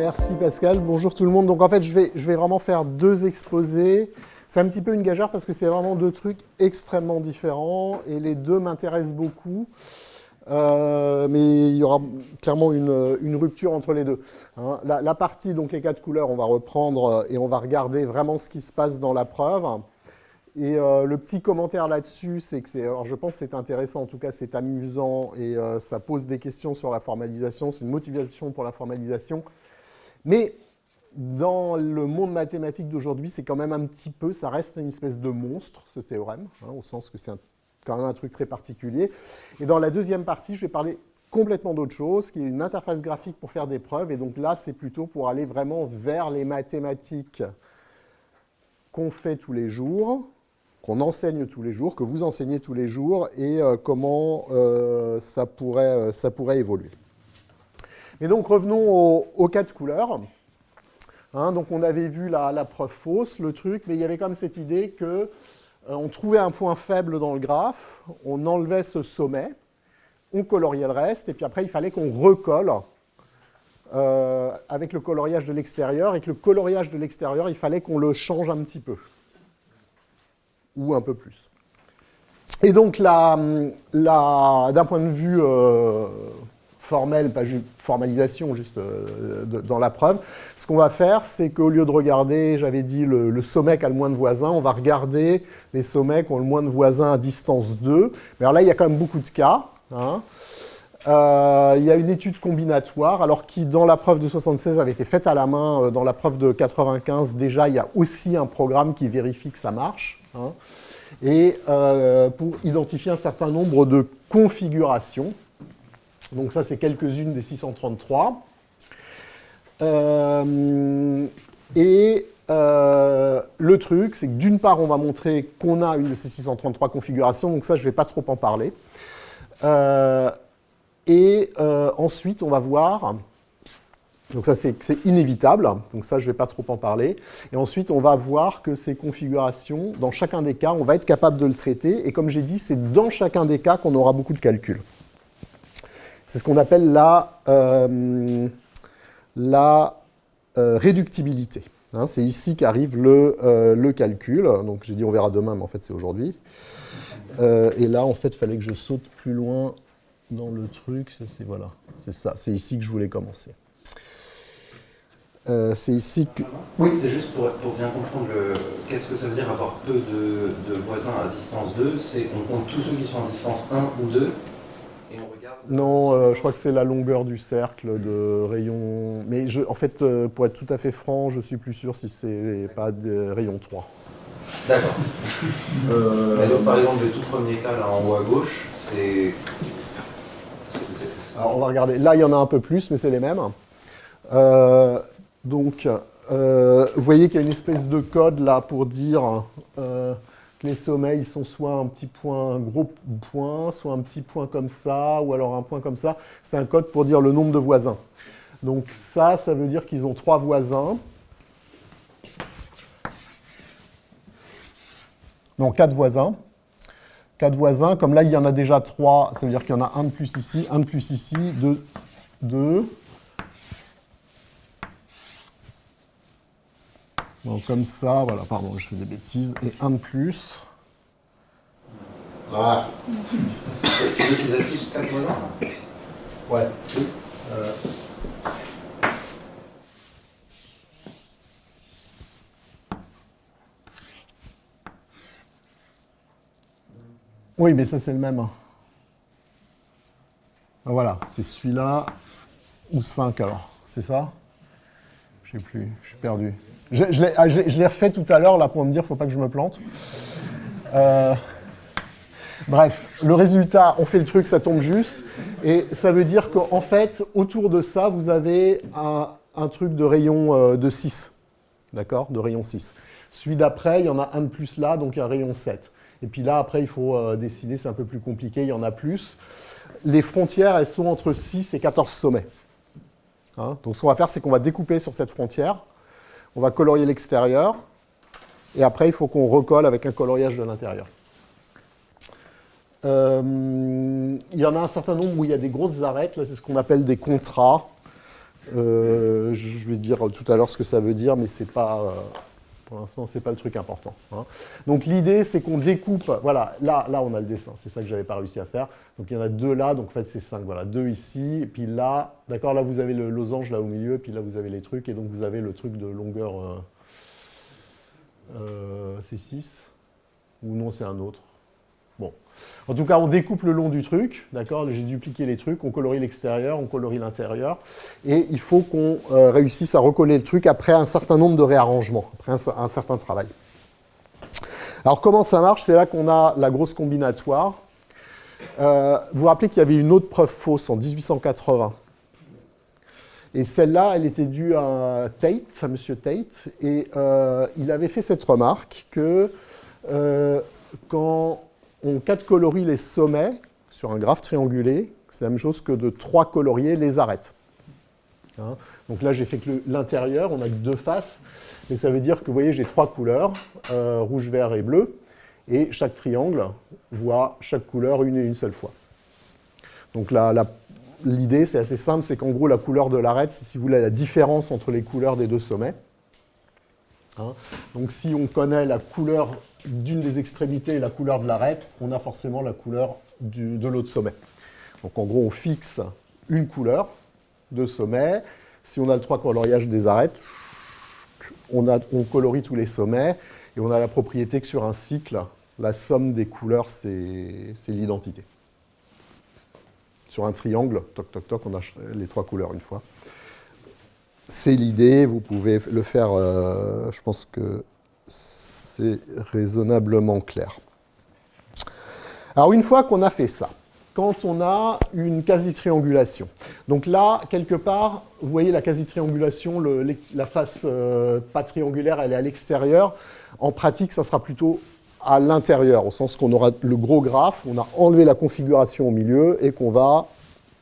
Merci Pascal, bonjour tout le monde. Donc en fait, je vais vraiment faire deux exposés. C'est un petit peu une gageure parce que c'est vraiment deux trucs extrêmement différents et les deux m'intéressent beaucoup. Mais il y aura clairement une rupture entre les deux. Hein. La partie, donc les quatre couleurs, on va reprendre et on va regarder vraiment ce qui se passe dans la preuve. Et le petit commentaire là-dessus, c'est que alors je pense que c'est intéressant, en tout cas c'est amusant et ça pose des questions sur la formalisation, c'est une motivation pour la formalisation. Mais dans le monde mathématique d'aujourd'hui, c'est quand même un petit peu, ça reste une espèce de monstre, ce théorème, hein, au sens que c'est quand même un truc très particulier. Et dans la deuxième partie, je vais parler complètement d'autre chose, qui est une interface graphique pour faire des preuves. Et donc là, c'est plutôt pour aller vraiment vers les mathématiques qu'on fait tous les jours, qu'on enseigne tous les jours, que vous enseignez tous les jours, et comment ça pourrait évoluer. Mais donc revenons aux quatre couleurs. Hein, donc on avait vu la preuve fausse, le truc, mais il y avait quand même cette idée que on trouvait un point faible dans le graphe, on enlevait ce sommet, on coloriait le reste, et puis après il fallait qu'on recolle avec le coloriage de l'extérieur, et que le coloriage de l'extérieur, il fallait qu'on le change un petit peu, ou un peu plus. Et donc d'un point de vue formel, pas juste formalisation, juste dans la preuve, ce qu'on va faire, c'est qu'au lieu de regarder, j'avais dit, le sommet qui a le moins de voisins, on va regarder les sommets qui ont le moins de voisins à distance 2. Mais alors là, il y a quand même beaucoup de cas. Hein. Il y a une étude combinatoire, alors qui, dans la preuve de 76, avait été faite à la main. Dans la preuve de 95, déjà, il y a aussi un programme qui vérifie que ça marche. Hein. Et pour identifier un certain nombre de configurations. Donc ça, c'est quelques-unes des 633. Le truc, c'est que d'une part, on va montrer qu'on a une de ces 633 configurations, donc ça, je ne vais pas trop en parler. Ensuite, on va voir, donc ça, c'est inévitable, donc ça, je ne vais pas trop en parler. Et ensuite, on va voir que ces configurations, dans chacun des cas, on va être capable de le traiter. Et comme j'ai dit, c'est dans chacun des cas qu'on aura beaucoup de calculs. C'est ce qu'on appelle la réductibilité. Hein, c'est ici qu'arrive le calcul. Donc j'ai dit on verra demain, mais en fait c'est aujourd'hui. Et là, en fait, il fallait que je saute plus loin dans le truc. Voilà, c'est ça. C'est ici que je voulais commencer. C'est ici que... Oui, c'est juste pour bien comprendre qu'est-ce que ça veut dire avoir peu de voisins à distance 2. C'est on compte tous ceux qui sont à distance 1 ou 2. Et on regarde... Non, je crois que c'est la longueur du cercle de rayon... Mais en fait, pour être tout à fait franc, je suis plus sûr si c'est pas de rayon 3. D'accord. Donc par exemple, le tout premier cas, là en haut à gauche, c'est... Alors on va regarder. Là, il y en a un peu plus, mais c'est les mêmes. Vous voyez qu'il y a une espèce de code là pour dire... que les sommets, ils sont soit un petit point, un gros point, soit un petit point comme ça, ou alors un point comme ça. C'est un code pour dire le nombre de voisins. Donc ça veut dire qu'ils ont 3 voisins. Non, 4 voisins. 4 voisins, comme là, il y en a déjà 3, ça veut dire qu'il y en a un de plus ici, 2. Donc comme ça, voilà, pardon, je fais des bêtises, et un de plus. Voilà. Tu veux qu'ils affichent 4 voisins? Ouais. Oui, mais ça c'est le même. Voilà, c'est celui-là ou 5 alors, c'est ça? Je ne sais plus, je suis perdu. Je l'ai refait tout à l'heure là pour me dire, il ne faut pas que je me plante. Bref, le résultat, on fait le truc, ça tombe juste. Et ça veut dire qu'en fait, autour de ça, vous avez un truc de rayon de 6. D'accord? De rayon 6. Celui d'après, il y en a un de plus là, donc un rayon 7. Et puis là, après, il faut décider, c'est un peu plus compliqué, il y en a plus. Les frontières, elles sont entre 6 et 14 sommets. Hein? Donc ce qu'on va faire, c'est qu'on va découper sur cette frontière. On va colorier l'extérieur. Et après, il faut qu'on recolle avec un coloriage de l'intérieur. Il y en a un certain nombre où il y a des grosses arêtes. Là, c'est ce qu'on appelle des contrats. Je vais dire tout à l'heure ce que ça veut dire, mais c'est pas, pour l'instant, c'est pas le truc important. Hein. Donc l'idée, c'est qu'on découpe, voilà, là on a le dessin, c'est ça que j'avais pas réussi à faire. Donc il y en a 2 là, donc en fait c'est 5, voilà, 2 ici, et puis là, d'accord, là vous avez le losange là au milieu, et puis là vous avez les trucs, et donc vous avez le truc de longueur, c'est 6, ou non c'est un autre. Bon. En tout cas, on découpe le long du truc, d'accord? J'ai dupliqué les trucs, on colorie l'extérieur, on colorie l'intérieur, et il faut qu'on réussisse à recoller le truc après un certain nombre de réarrangements, après un certain travail. Alors, comment ça marche? C'est là qu'on a la grosse combinatoire. Vous vous rappelez qu'il y avait une autre preuve fausse en 1880. Et celle-là, elle était due à Tate, à M. Tate, et il avait fait cette remarque que quand on 4 colorie les sommets sur un graphe triangulé, c'est la même chose que de 3 colorier les arêtes. Hein, donc là, j'ai fait que l'intérieur, on n'a que 2 faces, mais ça veut dire que, vous voyez, j'ai 3 couleurs, rouge, vert et bleu, et chaque triangle voit chaque couleur une seule fois. Donc l'idée, c'est assez simple, c'est qu'en gros, la couleur de l'arête, c'est, si vous voulez, la différence entre les couleurs des 2 sommets. Hein. Donc si on connaît la couleur d'une des extrémités et la couleur de l'arête, on a forcément la couleur de l'autre sommet. Donc en gros, on fixe une couleur de sommet. Si on a le 3 coloriages des arêtes, on colorie tous les sommets, et on a la propriété que sur un cycle, la somme des couleurs, c'est l'identité. Sur un triangle, toc, toc, toc, on a les 3 couleurs une fois. C'est l'idée, vous pouvez le faire, je pense que c'est raisonnablement clair. Alors une fois qu'on a fait ça, quand on a une quasi-triangulation, donc là, quelque part, vous voyez la quasi-triangulation, la face pas triangulaire, elle est à l'extérieur. En pratique, ça sera plutôt à l'intérieur, au sens qu'on aura le gros graphe, on a enlevé la configuration au milieu et qu'on va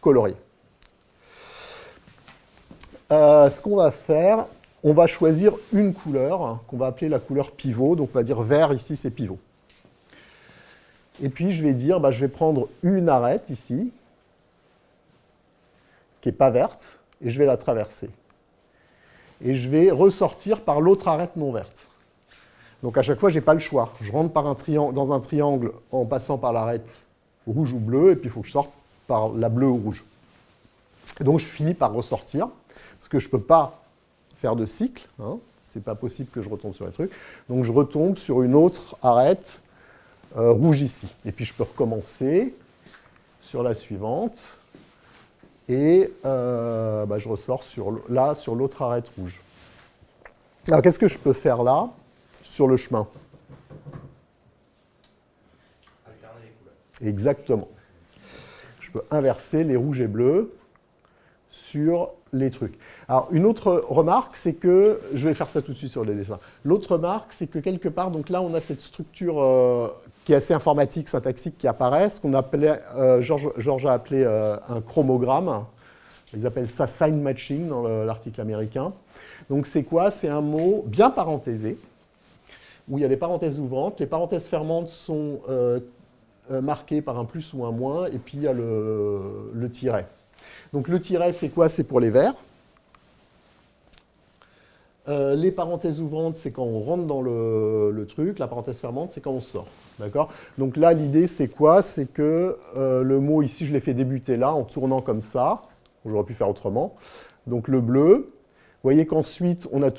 colorier. Ce qu'on va faire, on va choisir une couleur qu'on va appeler la couleur pivot. Donc on va dire vert, ici c'est pivot. Et puis je vais dire, je vais prendre une arête ici, qui n'est pas verte, et je vais la traverser. Et je vais ressortir par l'autre arête non verte. Donc à chaque fois, je n'ai pas le choix. Je rentre dans un triangle en passant par l'arête rouge ou bleue, et puis il faut que je sorte par la bleue ou rouge. Et donc je finis par ressortir. Parce que je ne peux pas faire de cycle, hein, ce n'est pas possible que je retombe sur les trucs. Donc je retombe sur une autre arête rouge ici. Et puis je peux recommencer sur la suivante, et je ressors sur l'autre arête rouge. Alors qu'est-ce que je peux faire là, sur le chemin? Alterner les couleurs. Exactement. Je peux inverser les rouges et bleus sur les trucs. Alors, une autre remarque, c'est que, je vais faire ça tout de suite sur les dessins. L'autre remarque, c'est que quelque part, donc là, on a cette structure qui est assez informatique, syntaxique, qui apparaît, ce qu'on appelait, George a appelé un chromogramme. Ils appellent ça sign matching dans l'article américain. Donc, c'est quoi? C'est un mot bien parenthésé, où il y a des parenthèses ouvrantes. Les parenthèses fermantes sont marquées par un plus ou un moins, et puis il y a le tiret. Donc le tiret, c'est quoi? C'est pour les verts. Les parenthèses ouvrantes, c'est quand on rentre dans le truc. La parenthèse fermante, c'est quand on sort. D'accord? Donc là, l'idée, c'est quoi? C'est que le mot ici, je l'ai fait débuter là, en tournant comme ça. J'aurais pu faire autrement. Donc le bleu. Vous voyez qu'ensuite, on a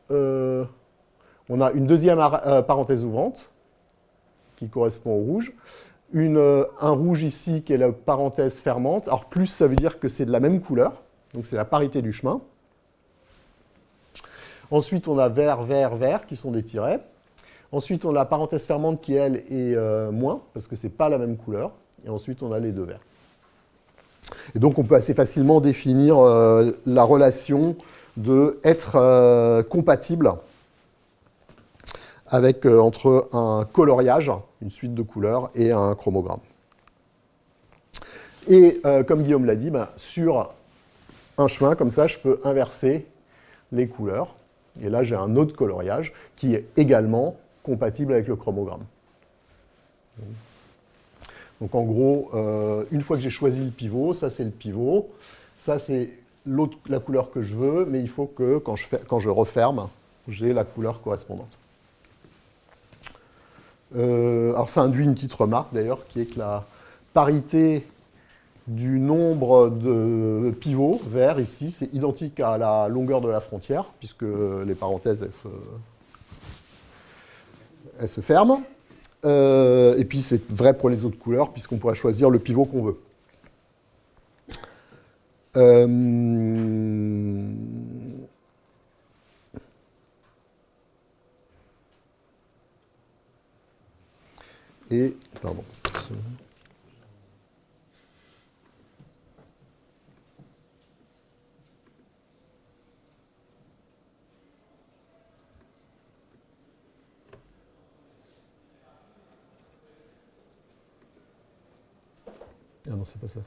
une deuxième parenthèse ouvrante qui correspond au rouge. Un rouge ici qui est la parenthèse fermante. Alors plus, ça veut dire que c'est de la même couleur. Donc c'est la parité du chemin. Ensuite, on a vert, vert, vert qui sont des tirets. Ensuite, on a la parenthèse fermante qui, elle, est moins, parce que ce n'est pas la même couleur. Et ensuite, on a les deux verts. Et donc, on peut assez facilement définir la relation de être compatible avec, entre un coloriage, une suite de couleurs, et un chromogramme. Et comme Guillaume l'a dit, sur un chemin, comme ça, je peux inverser les couleurs. Et là, j'ai un autre coloriage qui est également compatible avec le chromogramme. Donc en gros, une fois que j'ai choisi le pivot, ça c'est le pivot, ça c'est la couleur que je veux, mais il faut que quand je referme, j'ai la couleur correspondante. Alors ça induit une petite remarque d'ailleurs, qui est que la parité du nombre de pivots verts ici, c'est identique à la longueur de la frontière, puisque les parenthèses, elles se ferment. Et puis c'est vrai pour les autres couleurs, puisqu'on pourra choisir le pivot qu'on veut. Et, pardon. Ah non, c'est pas ça.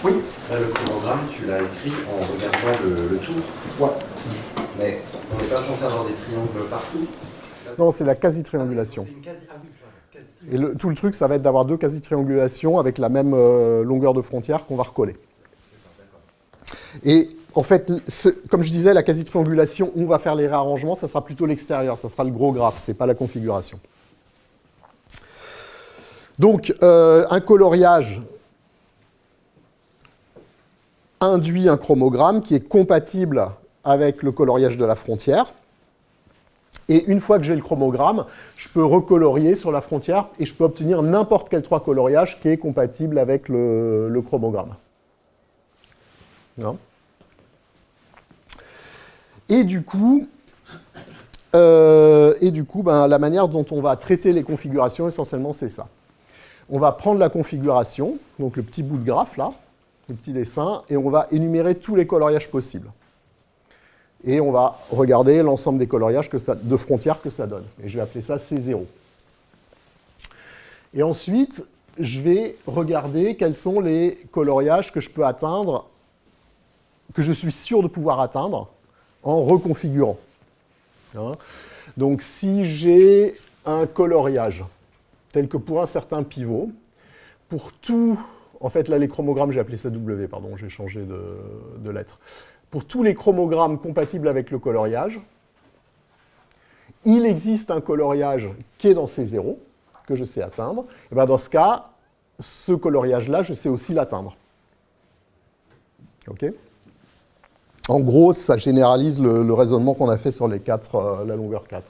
Oui. Là, le chronogramme, tu l'as écrit en regardant le tour. Ouais. Mais on n'est pas censé avoir des triangles partout. Non, c'est la quasi-triangulation. C'est une quasi... Ah oui, voilà, quasi. Et tout le truc, ça va être d'avoir deux quasi-triangulations avec la même longueur de frontière qu'on va recoller. C'est ça, d'accord. Et en fait, comme je disais, la quasi-triangulation, on va faire les réarrangements, ça sera plutôt l'extérieur, ça sera le gros graphe, ce n'est pas la configuration. Donc, un coloriage induit un chromogramme qui est compatible avec le coloriage de la frontière. Et une fois que j'ai le chromogramme, je peux recolorier sur la frontière et je peux obtenir n'importe quel 3 coloriages qui est compatible avec le chromogramme. Non ? Et du coup, la manière dont on va traiter les configurations, essentiellement, c'est ça. On va prendre la configuration, donc le petit bout de graphe là, le petit dessin, et on va énumérer tous les coloriages possibles. Et on va regarder l'ensemble des coloriages de frontières que ça donne. Et je vais appeler ça C0. Et ensuite, je vais regarder quels sont les coloriages que je peux atteindre, que je suis sûr de pouvoir atteindre, en reconfigurant. Hein ? Donc si j'ai un coloriage, tel que pour un certain pivot, pour tout... En fait, là, les chromogrammes, j'ai appelé ça W, pardon, j'ai changé de lettre. Pour tous les chromogrammes compatibles avec le coloriage, il existe un coloriage qui est dans C0, que je sais atteindre. Et bien dans ce cas, ce coloriage-là, je sais aussi l'atteindre. OK ? En gros, ça généralise le raisonnement qu'on a fait sur les la longueur 4.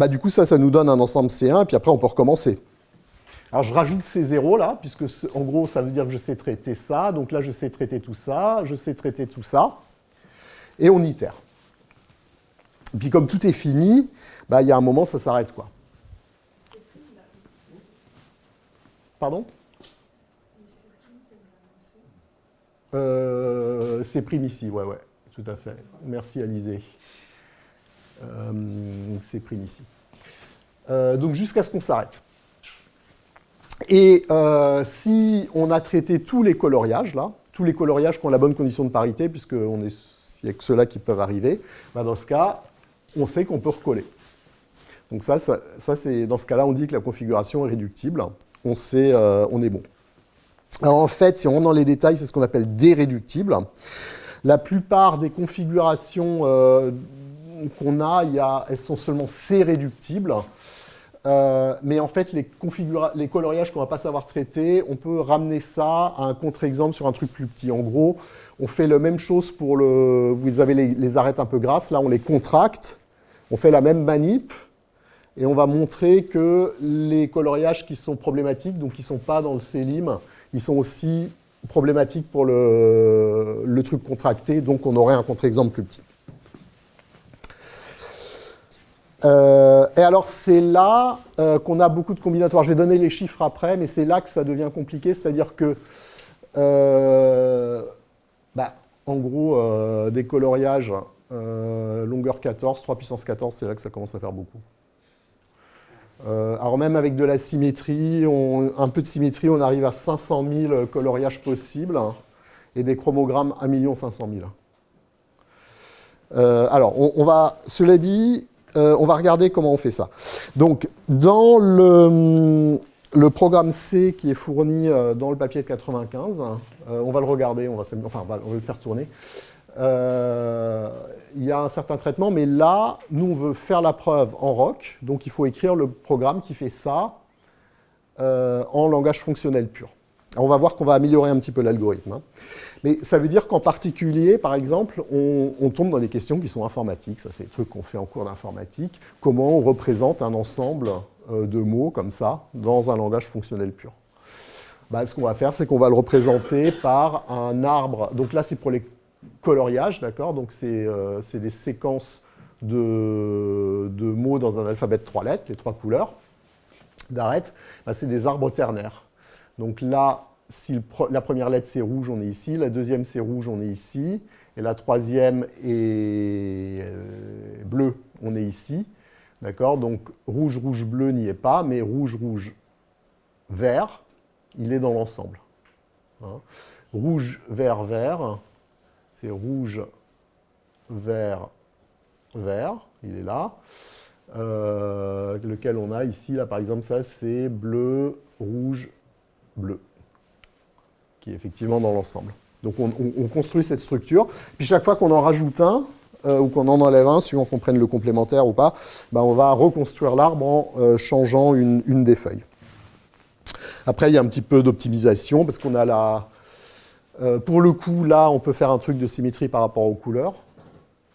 Du coup, ça nous donne un ensemble C1, et puis après, on peut recommencer. Alors, je rajoute C0 là, puisque en gros, ça veut dire que je sais traiter ça. Donc là, je sais traiter tout ça, je sais traiter tout ça. Et on itère. Et puis, comme tout est fini, il y a un moment, ça s'arrête, quoi. Pardon ? C'est prime ici, ouais, tout à fait. Merci, Alizé. C'est prime ici. Donc, jusqu'à ce qu'on s'arrête. Et si on a traité tous les coloriages, là, tous les coloriages qui ont la bonne condition de parité, puisqu'il n'y a que ceux-là qui peuvent arriver, dans ce cas, on sait qu'on peut recoller. Donc ça c'est, dans ce cas-là, on dit que la configuration est réductible. On sait, on est bon. Alors en fait, si on rentre dans les détails, c'est ce qu'on appelle déréductible. La plupart des configurations qu'on a, elles sont seulement C-réductibles. Mais en fait, les coloriages qu'on ne va pas savoir traiter, on peut ramener ça à un contre-exemple sur un truc plus petit. En gros, on fait la même chose pour vous avez les arêtes un peu grasses, là on les contracte, on fait la même manip, et on va montrer que les coloriages qui sont problématiques, donc qui ne sont pas dans le C-lim, ils sont aussi problématiques pour le truc contracté, donc on aurait un contre-exemple plus petit. Et alors, c'est là qu'on a beaucoup de combinatoires. Je vais donner les chiffres après, mais c'est là que ça devient compliqué. C'est-à-dire que, en gros, des coloriages longueur 14, 3 puissance 14, c'est là que ça commence à faire beaucoup. Alors même avec de la symétrie, un peu de symétrie, on arrive à 500 000 coloriages possibles, et des chromogrammes 1 500 000. Alors, cela dit, on va regarder comment on fait ça. Donc, dans le programme C qui est fourni dans le papier de 95, on va le regarder, on va le faire tourner. Il y a un certain traitement, mais là, nous, on veut faire la preuve en roc, donc il faut écrire le programme qui fait ça en langage fonctionnel pur. Alors, on va voir qu'on va améliorer un petit peu l'algorithme. Mais ça veut dire qu'en particulier, par exemple, on tombe dans des questions qui sont informatiques. Ça, c'est des trucs qu'on fait en cours d'informatique. Comment on représente un ensemble de mots comme ça dans un langage fonctionnel pur. Ce qu'on va faire, c'est qu'on va le représenter par un arbre. Donc là, c'est pour les coloriages, d'accord? Donc c'est des séquences de mots dans un alphabet de 3 lettres, les 3 couleurs d'arête. C'est des arbres ternaires. Donc là, si la première lettre c'est rouge, on est ici, la deuxième c'est rouge, on est ici, et la troisième est bleu, on est ici. D'accord? Donc rouge, rouge, bleu n'y est pas, mais rouge, rouge, vert, il est dans l'ensemble. Hein? Rouge, vert, vert, c'est rouge, vert, vert, il est là. Lequel on a ici, là par exemple, ça c'est bleu, rouge, bleu, qui est effectivement dans l'ensemble. Donc on construit cette structure, puis chaque fois qu'on en rajoute un, ou qu'on en enlève un, suivant qu'on prenne le complémentaire ou pas, on va reconstruire l'arbre en changeant une des feuilles. Après, il y a un petit peu d'optimisation, parce qu'on a pour le coup, là, on peut faire un truc de symétrie par rapport aux couleurs.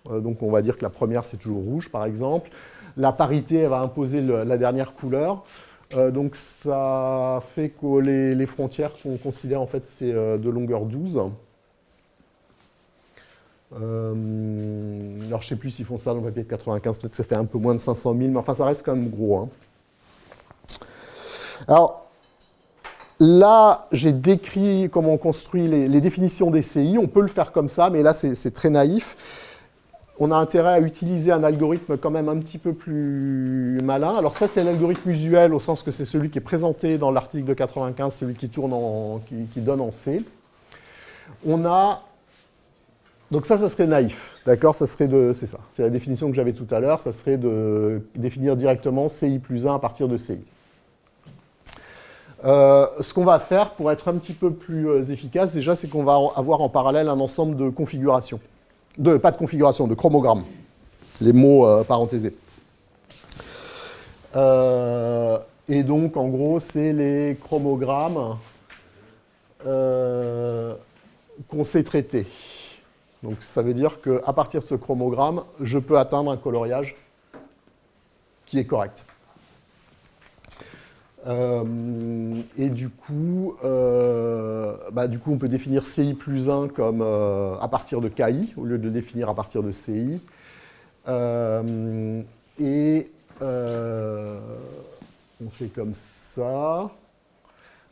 Donc on va dire que la première, c'est toujours rouge, par exemple. La parité, elle va imposer la dernière couleur. Donc ça fait que les frontières qu'on considère, en fait, c'est de longueur 12. Alors, je ne sais plus s'ils font ça dans le papier de 95, peut-être que ça fait un peu moins de 500 000, mais enfin, ça reste quand même gros. Hein. Alors, là, j'ai décrit comment on construit les définitions des CI. On peut le faire comme ça, mais là, c'est très naïf. On a intérêt à utiliser un algorithme quand même un petit peu plus malin. Alors ça, c'est l'algorithme usuel, au sens que c'est celui qui est présenté dans l'article de 95, celui qui tourne qui donne en C. On a... Donc ça serait naïf, d'accord? C'est ça. C'est la définition que j'avais tout à l'heure. Ça serait de définir directement CI plus 1 à partir de CI. Ce qu'on va faire pour être un petit peu plus efficace, déjà, c'est qu'on va avoir en parallèle un ensemble de configurations. Pas de configuration, de chromogrammes. Les mots parenthésés. Et donc, en gros, c'est les chromogrammes qu'on sait traiter. Donc, ça veut dire qu'à partir de ce chromogramme, je peux atteindre un coloriage qui est correct. Et du coup, on peut définir CI plus 1 comme à partir de KI, au lieu de le définir à partir de CI. On fait comme ça.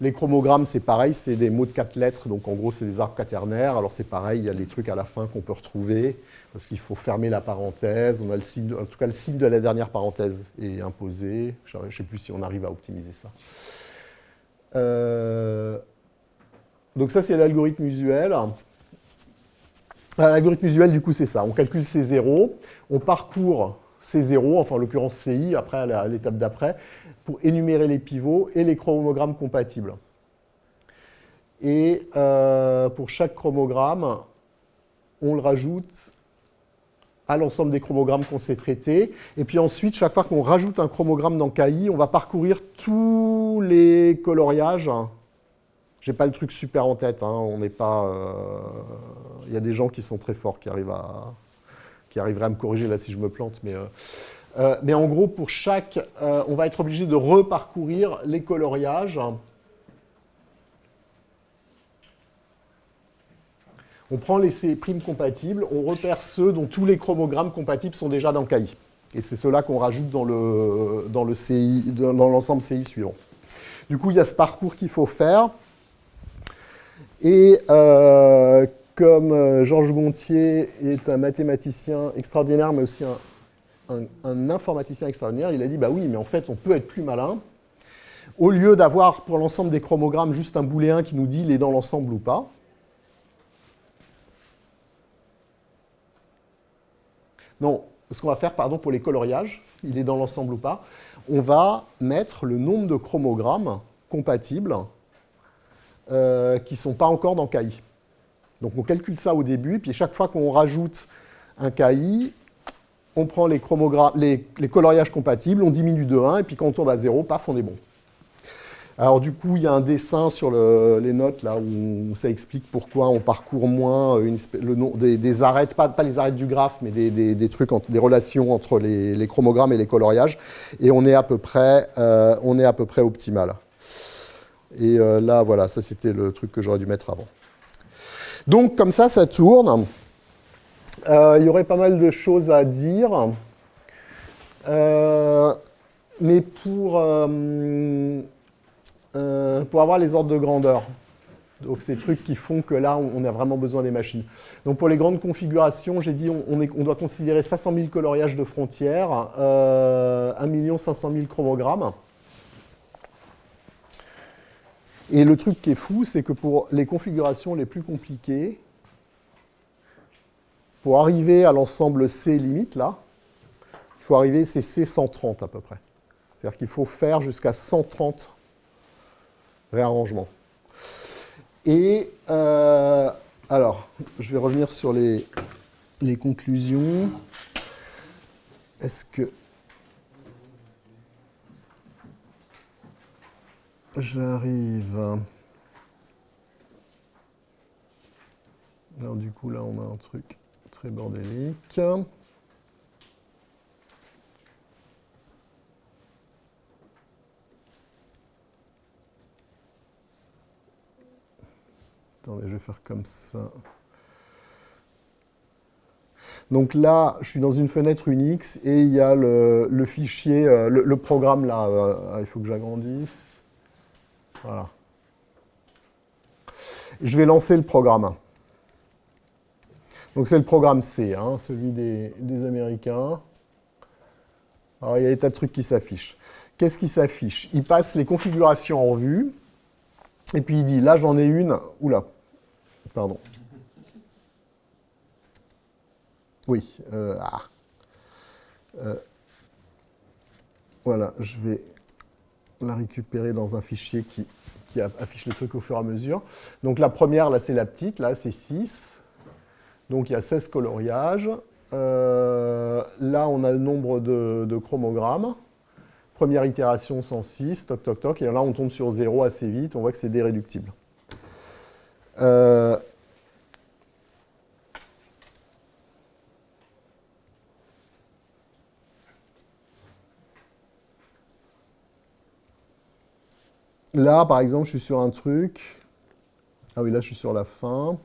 Les chromogrammes, c'est pareil, c'est des mots de 4 lettres, donc en gros, c'est des arbres quaternaires. Alors c'est pareil, il y a les trucs à la fin qu'on peut retrouver, parce qu'il faut fermer la parenthèse. On a le signe, en tout cas, le signe de la dernière parenthèse est imposé. Je ne sais plus si on arrive à optimiser ça. Donc ça, c'est l'algorithme usuel. L'algorithme usuel, du coup, c'est ça. On calcule ces zéros, on parcourt ces zéros, enfin en l'occurrence CI, après à l'étape d'après, pour énumérer les pivots et les chromogrammes compatibles. Et pour chaque chromogramme, on le rajoute à l'ensemble des chromogrammes qu'on sait traiter. Et puis ensuite, chaque fois qu'on rajoute un chromogramme dans KI, on va parcourir tous les coloriages. Je n'ai pas le truc super en tête, hein, on n'est pas... Il y a des gens qui sont très forts, qui arriveraient à me corriger là si je me plante, mais en gros, pour chaque... on va être obligé de reparcourir les coloriages. On prend les C' compatibles, on repère ceux dont tous les chromogrammes compatibles sont déjà dans KI. Et c'est ceux-là qu'on rajoute dans l'ensemble CI suivant. Du coup, il y a ce parcours qu'il faut faire. Et comme Georges Gontier est un mathématicien extraordinaire, mais aussi un informaticien extraordinaire, il a dit, bah oui, mais en fait, on peut être plus malin. Au lieu d'avoir pour l'ensemble des chromogrammes juste un booléen qui nous dit il est dans l'ensemble ou pas, Non, ce qu'on va faire, pardon, pour les coloriages, il est dans l'ensemble ou pas, on va mettre le nombre de chromogrammes compatibles qui ne sont pas encore dans KI. Donc on calcule ça au début, puis chaque fois qu'on rajoute un KI, on prend les coloriages compatibles, on diminue de 1, et puis quand on tombe à 0, paf, on est bon. Alors du coup, il y a un dessin sur les notes, là, où ça explique pourquoi on parcourt moins des arêtes, pas les arêtes du graphe, mais des trucs, des relations entre les chromogrammes et les coloriages, et on est à peu près optimal. Et là, voilà, ça c'était le truc que j'aurais dû mettre avant. Donc, comme ça tourne. Il y aurait pas mal de choses à dire. Mais pour avoir les ordres de grandeur. Donc, ces trucs qui font que là, on a vraiment besoin des machines. Donc, pour les grandes configurations, j'ai dit on doit considérer 500 000 coloriages de frontières, 1 500 000 chromogrammes. Et le truc qui est fou, c'est que pour les configurations les plus compliquées, pour arriver à l'ensemble C limite, là, il faut arriver, c'est C130 à peu près. C'est-à-dire qu'il faut faire jusqu'à 130 réarrangements. Et alors, je vais revenir sur les conclusions. Est-ce que j'arrive... Alors du coup, là, on a un truc très bordélique. Attendez, je vais faire comme ça. Donc là, je suis dans une fenêtre Unix et il y a le fichier, le programme là. Il faut que j'agrandisse. Voilà. Je vais lancer le programme. Donc c'est le programme C, hein, celui des Américains. Alors il y a des tas de trucs qui s'affichent. Qu'est-ce qui s'affiche? Il passe les configurations en revue. Et puis il dit, là j'en ai une. Oula, pardon. Oui. Voilà, je vais la récupérer dans un fichier qui affiche les trucs au fur et à mesure. Donc la première, là c'est la petite, là c'est 6. Donc il y a 16 coloriages. Là on a le nombre de chromogrammes. Première itération 106, toc toc toc. Et là on tombe sur 0 assez vite, on voit que c'est déréductible. Là, par exemple, je suis sur un truc. Ah oui, là, je suis sur la fin.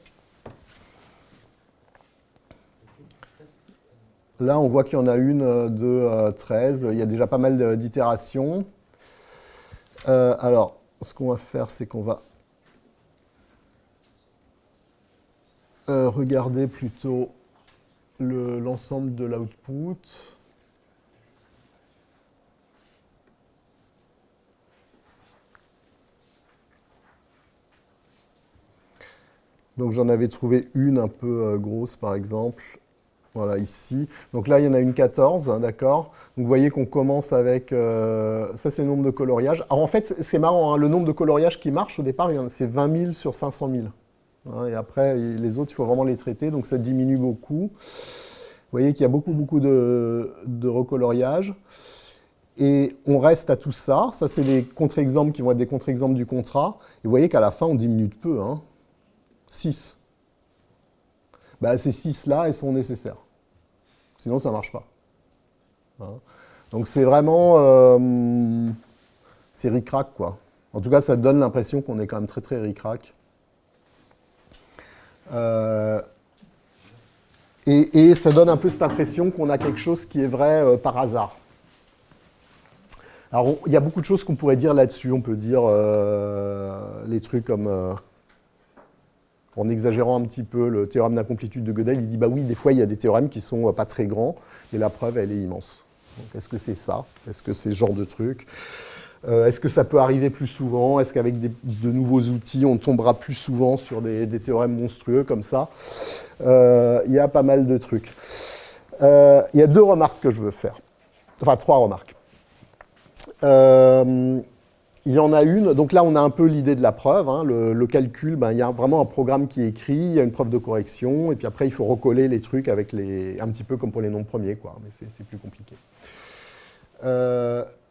Là, on voit qu'il y en a une de 13. Il y a déjà pas mal d'itérations. Alors, ce qu'on va faire, c'est qu'on va regarder plutôt l'ensemble de l'output. Donc j'en avais trouvé une un peu grosse, par exemple. Voilà, ici. Donc là, il y en a une 14, hein, d'accord. Donc vous voyez qu'on commence avec... ça, c'est le nombre de coloriages. Alors en fait, c'est marrant, hein, le nombre de coloriages qui marche au départ, c'est 20 000 sur 500 000. Hein, et après, les autres, il faut vraiment les traiter, donc ça diminue beaucoup. Vous voyez qu'il y a beaucoup de recoloriages. Et on reste à tout ça. Ça, c'est des contre-exemples qui vont être des contre-exemples du contrat. Et vous voyez qu'à la fin, on diminue de peu, hein. 6. Bah, ces 6-là, elles sont nécessaires. Sinon, ça ne marche pas. Hein. Donc, c'est vraiment... c'est ric-rac, quoi. En tout cas, ça donne l'impression qu'on est quand même très, très ric-rac. Et ça donne un peu cette impression qu'on a quelque chose qui est vrai par hasard. Alors, il y a beaucoup de choses qu'on pourrait dire là-dessus. On peut dire les trucs comme... en exagérant un petit peu le théorème d'incomplétude de Gödel, il dit bah oui, des fois il y a des théorèmes qui sont pas très grands, mais la preuve elle est immense. Donc est-ce que c'est ça? Est-ce que c'est ce genre de truc? Est-ce que ça peut arriver plus souvent? Est-ce qu'avec de nouveaux outils, on tombera plus souvent sur des théorèmes monstrueux comme ça? Il y a pas mal de trucs. Il y a 2 remarques que je veux faire. Enfin, 3 remarques. Il y en a une, donc là on a un peu l'idée de la preuve, hein, le calcul, il y a vraiment un programme qui est écrit, il y a une preuve de correction, et puis après il faut recoller les trucs avec un petit peu comme pour les nombres premiers, quoi, mais c'est plus compliqué.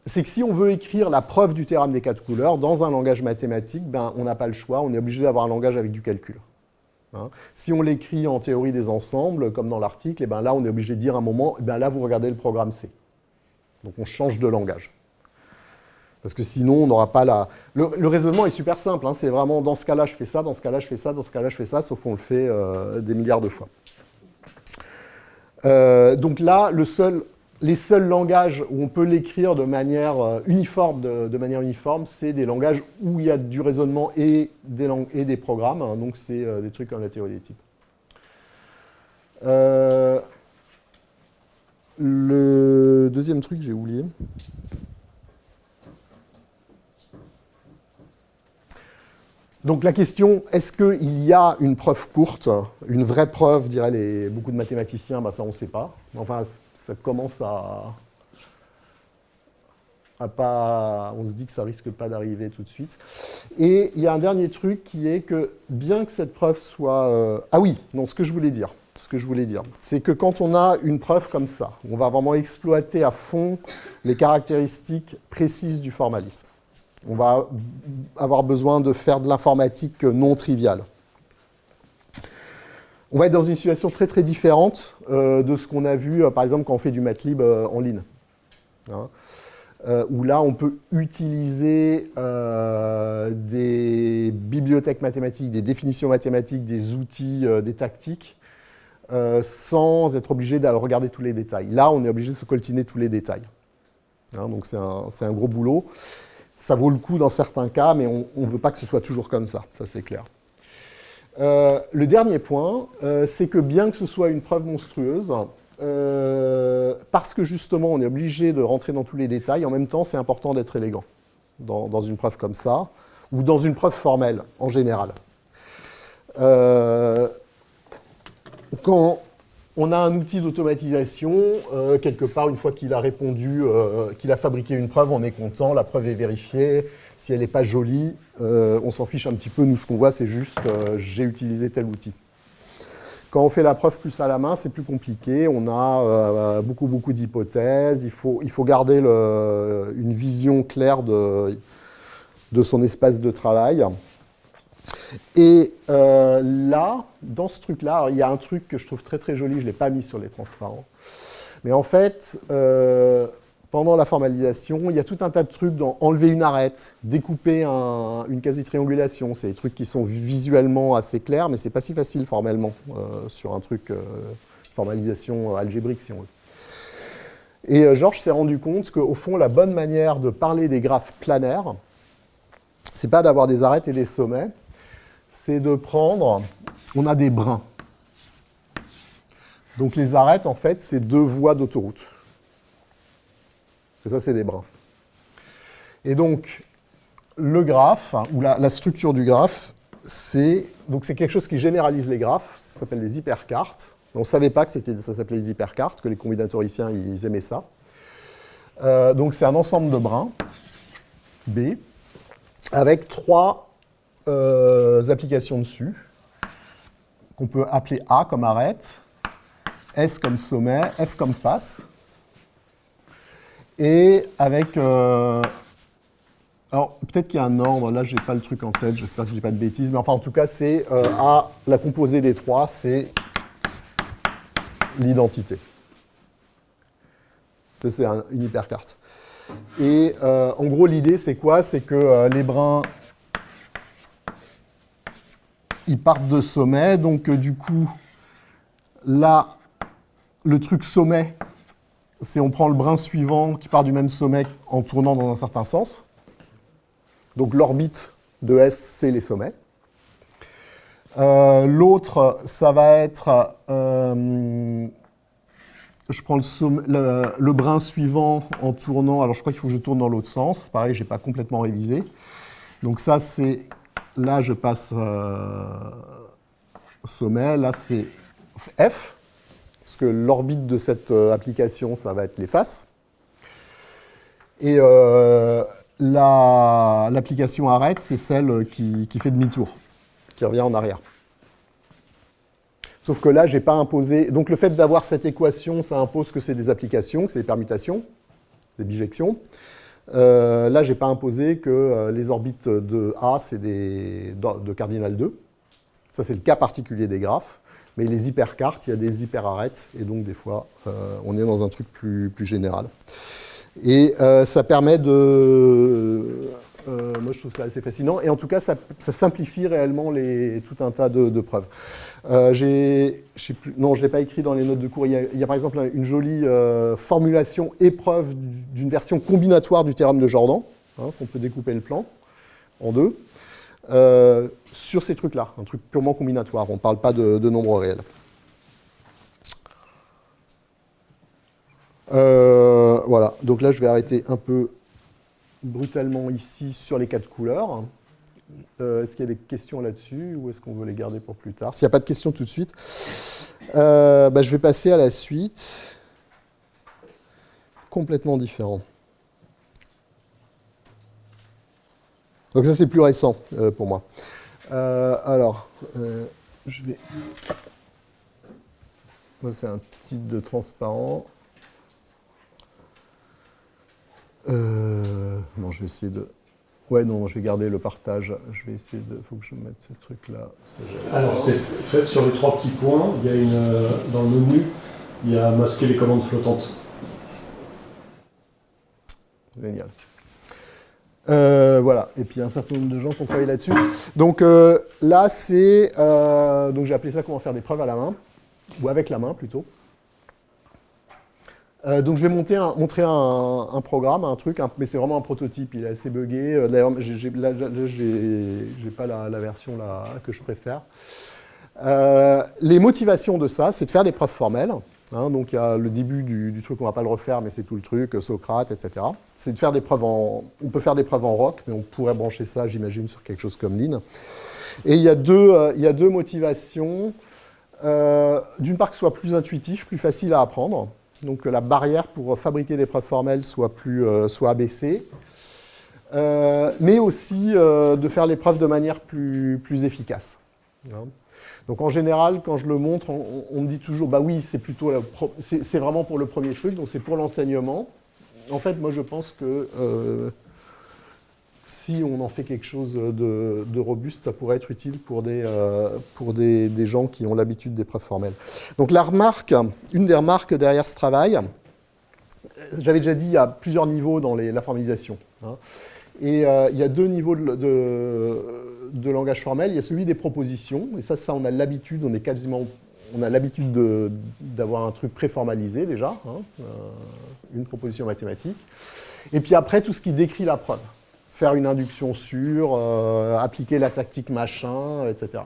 C'est que si on veut écrire la preuve du théorème des 4 couleurs dans un langage mathématique, on n'a pas le choix, on est obligé d'avoir un langage avec du calcul. Hein. Si on l'écrit en théorie des ensembles, comme dans l'article, là on est obligé de dire à un moment, là vous regardez le programme C. Donc on change de langage. Parce que sinon, on n'aura pas la... Le raisonnement est super simple, hein, c'est vraiment dans ce cas-là, je fais ça, dans ce cas-là, je fais ça, dans ce cas-là, je fais ça, sauf qu'on le fait des milliards de fois. Donc là, les seuls langages où on peut l'écrire de manière uniforme, c'est des langages où il y a du raisonnement et des programmes, hein, donc c'est des trucs comme la théorie des types. Le deuxième truc, j'ai oublié. Donc la question, est-ce qu'il y a une preuve courte, une vraie preuve, diraient beaucoup de mathématiciens, ça on ne sait pas. Enfin, ça commence à pas... On se dit que ça risque pas d'arriver tout de suite. Et il y a un dernier truc qui est que, bien que cette preuve soit... Ah oui, non, ce que je voulais dire, c'est que quand on a une preuve comme ça, on va vraiment exploiter à fond les caractéristiques précises du formalisme. On va avoir besoin de faire de l'informatique non triviale. On va être dans une situation très très différente de ce qu'on a vu, par exemple, quand on fait du MATLib en ligne. Hein, où là, on peut utiliser des bibliothèques mathématiques, des définitions mathématiques, des outils, des tactiques, sans être obligé de regarder tous les détails. Là, on est obligé de se coltiner tous les détails. Hein, donc c'est un gros boulot. Ça vaut le coup dans certains cas, mais on ne veut pas que ce soit toujours comme ça c'est clair. Le dernier point, c'est que bien que ce soit une preuve monstrueuse, parce que justement on est obligé de rentrer dans tous les détails, en même temps c'est important d'être élégant dans une preuve comme ça, ou dans une preuve formelle en général. Quand on a un outil d'automatisation, quelque part, une fois qu'il a répondu, qu'il a fabriqué une preuve, on est content, la preuve est vérifiée. Si elle n'est pas jolie, on s'en fiche un petit peu. Nous, ce qu'on voit, c'est juste j'ai utilisé tel outil. Quand on fait la preuve plus à la main, c'est plus compliqué. On a beaucoup d'hypothèses. Il faut garder une vision claire de son espace de travail. Et là, dans ce truc-là, il y a un truc que je trouve très très joli, je ne l'ai pas mis sur les transparents. Mais en fait, pendant la formalisation, il y a tout un tas de trucs dans enlever une arête, découper une quasi-triangulation. C'est des trucs qui sont visuellement assez clairs, mais ce n'est pas si facile formellement sur un truc formalisation algébrique, si on veut. Et Georges s'est rendu compte qu'au fond, la bonne manière de parler des graphes planaires, ce n'est pas d'avoir des arêtes et des sommets, c'est de prendre, on a des brins. Donc les arêtes, en fait, c'est 2 voies d'autoroute. Et ça, c'est des brins. Et donc, le graphe, ou la structure du graphe, c'est quelque chose qui généralise les graphes, ça s'appelle des hypercartes. On ne savait pas que ça s'appelait des hypercartes, que les combinatoriciens, ils aimaient ça. Donc c'est un ensemble de brins, B, avec 3 applications dessus, qu'on peut appeler A comme arête, S comme sommet, F comme face, et avec... alors, peut-être qu'il y a un ordre, là, je n'ai pas le truc en tête, j'espère que je ne dis pas de bêtises, mais enfin, en tout cas, c'est A, la composée des 3, c'est l'identité. Ça, c'est une hypercarte. Et en gros, l'idée, c'est quoi? C'est que les brins... ils partent de sommet, donc du coup, là, le truc sommet, c'est on prend le brin suivant qui part du même sommet en tournant dans un certain sens. Donc l'orbite de S, c'est les sommets. L'autre, ça va être, je prends le brin suivant en tournant, alors je crois qu'il faut que je tourne dans l'autre sens, pareil, je n'ai pas complètement révisé. Donc ça, c'est... Là, je passe sommet, là, c'est F, parce que l'orbite de cette application, ça va être les faces. Et l'application arrête, c'est celle qui fait demi-tour, qui revient en arrière. Sauf que là, je n'ai pas imposé... Donc le fait d'avoir cette équation, ça impose que c'est des applications, que c'est des permutations, des bijections. Là, je n'ai pas imposé que les orbites de A, c'est de cardinal 2. Ça, c'est le cas particulier des graphes. Mais les hypercartes, il y a des hyperarêtes, et donc des fois, on est dans un truc plus général. Et ça permet de... moi, je trouve ça assez fascinant. Et en tout cas, ça simplifie réellement tout un tas de preuves. Non, je ne l'ai pas écrit dans les notes de cours. Il y a par exemple une jolie formulation épreuve d'une version combinatoire du théorème de Jordan, hein, qu'on peut découper le plan en deux, sur ces trucs-là, un truc purement combinatoire. On ne parle pas de nombres réels. Voilà, donc là je vais arrêter un peu brutalement ici sur les 4 couleurs. Est-ce qu'il y a des questions là-dessus ou est-ce qu'on veut les garder pour plus tard? S'il n'y a pas de questions tout de suite, je vais passer à la suite. Complètement différent. Donc ça c'est plus récent pour moi. Je vais... C'est un titre de transparent. Non, je vais essayer de... Ouais, non, je vais garder le partage. Je vais essayer de... Il faut que je mette ce truc-là. Alors, c'est fait sur les 3 petits points. Il y a dans le menu, il y a masquer les commandes flottantes. Génial. Voilà. Et puis, il y a un certain nombre de gens qui ont travaillé là-dessus. Donc, là, c'est... donc, j'ai appelé ça comment faire des preuves à la main. Ou avec la main, plutôt. Donc je vais montrer un programme, un truc, mais c'est vraiment un prototype, il est assez buggé. D'ailleurs, j'ai pas la version là, que je préfère. Les motivations de ça, c'est de faire des preuves formelles. Hein, donc il y a le début du truc, on ne va pas le refaire, mais c'est tout le truc, Socrate, etc. C'est de faire des preuves on peut faire des preuves en rock, mais on pourrait brancher ça, j'imagine, sur quelque chose comme Lean. Et il y a deux motivations. D'une part, que ce soit plus intuitif, plus facile à apprendre. Donc que la barrière pour fabriquer des preuves formelles soit abaissée, mais aussi de faire les preuves de manière plus efficace. Hein. Donc en général, quand je le montre, on me dit toujours, bah oui, c'est vraiment pour le premier truc, donc c'est pour l'enseignement. En fait, moi je pense que si on en fait quelque chose de robuste, ça pourrait être utile pour des gens qui ont l'habitude des preuves formelles. Donc une des remarques derrière ce travail, j'avais déjà dit, il y a plusieurs niveaux dans la formalisation. Hein. Et il y a 2 niveaux de langage formel. Il y a celui des propositions, et ça on a l'habitude, on a l'habitude d'avoir un truc préformalisé déjà, hein, une proposition mathématique. Et puis après, tout ce qui décrit la preuve. Faire une induction sûre, appliquer la tactique machin, etc.